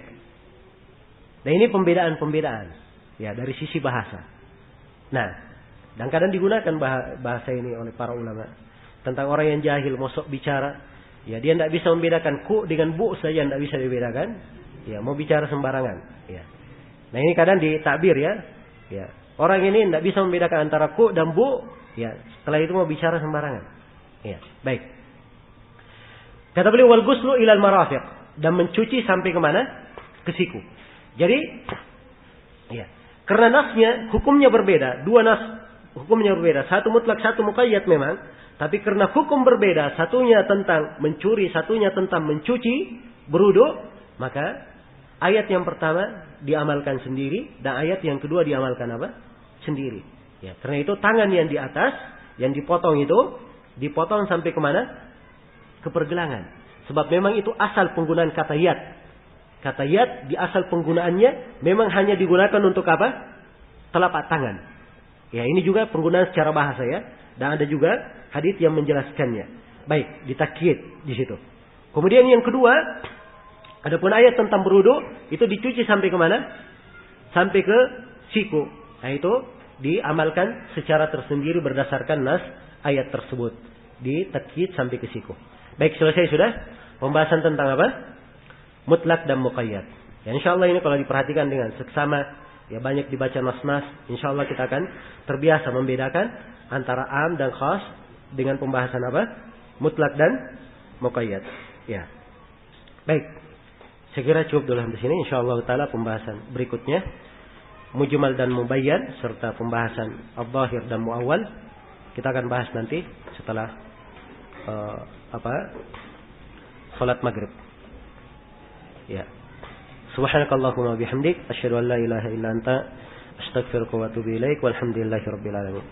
Nah, ini pembedaan-pembedaan ya dari sisi bahasa. Nah, dan kadang digunakan bahasa ini oleh para ulama tentang orang yang jahil mosok bicara. Ya, dia tidak bisa membedakan ku dengan bu saja, tidak bisa dibedakan. Ya, mau bicara sembarangan. Ya. Nah, ini kadang ditakbir ya. Ya, orang ini tidak bisa membedakan antara ku dan bu. Ya, setelah itu mau bicara sembarangan. Ya, baik. Kata beliau wal ghuslu ilal marafiq, dan mencuci sampai kemana? Ke siku. Jadi, ya, karena nasnya hukumnya berbeda, dua nas hukumnya berbeda, satu mutlak, satu muqayyad memang. Tapi karena hukum berbeda, satunya tentang mencuri, satunya tentang mencuci, berwudu, maka ayat yang pertama diamalkan sendiri dan ayat yang kedua diamalkan apa? Sendiri. Ya, karena itu tangan yang di atas, yang dipotong itu, dipotong sampai kemana? Ke pergelangan. Sebab memang itu asal penggunaan kata yad. Kata yad di asal penggunaannya memang hanya digunakan untuk apa? Telapak tangan. Ya, ini juga penggunaan secara bahasa ya. Dan ada juga hadits yang menjelaskannya. Baik, ditakyid di situ. Kemudian yang kedua, adapun ayat tentang berwudu itu dicuci sampai ke mana? Sampai ke siku. Nah, itu diamalkan secara tersendiri berdasarkan nas ayat tersebut. Ditakyid sampai ke siku. Baik, selesai sudah pembahasan tentang apa? Mutlak dan muqayyad. Ya, insyaallah ini kalau diperhatikan dengan seksama, ya banyak dibaca nas-nas, insyaallah kita akan terbiasa membedakan antara am dan khas dengan pembahasan apa? Mutlak dan muqayyad. Ya. Baik. Saya kira cukup dulu sampai sini. Insyaallah taala pembahasan berikutnya mujmal dan mubayyan serta pembahasan adh-dhahir dan muawwal kita akan bahas nanti setelah salat maghrib. Ya. Subhanakallahumma bihamdik asyhadu an la ilaha illa anta astaghfiruka wa atubu ilaik walhamdulillahi rabbil alamin.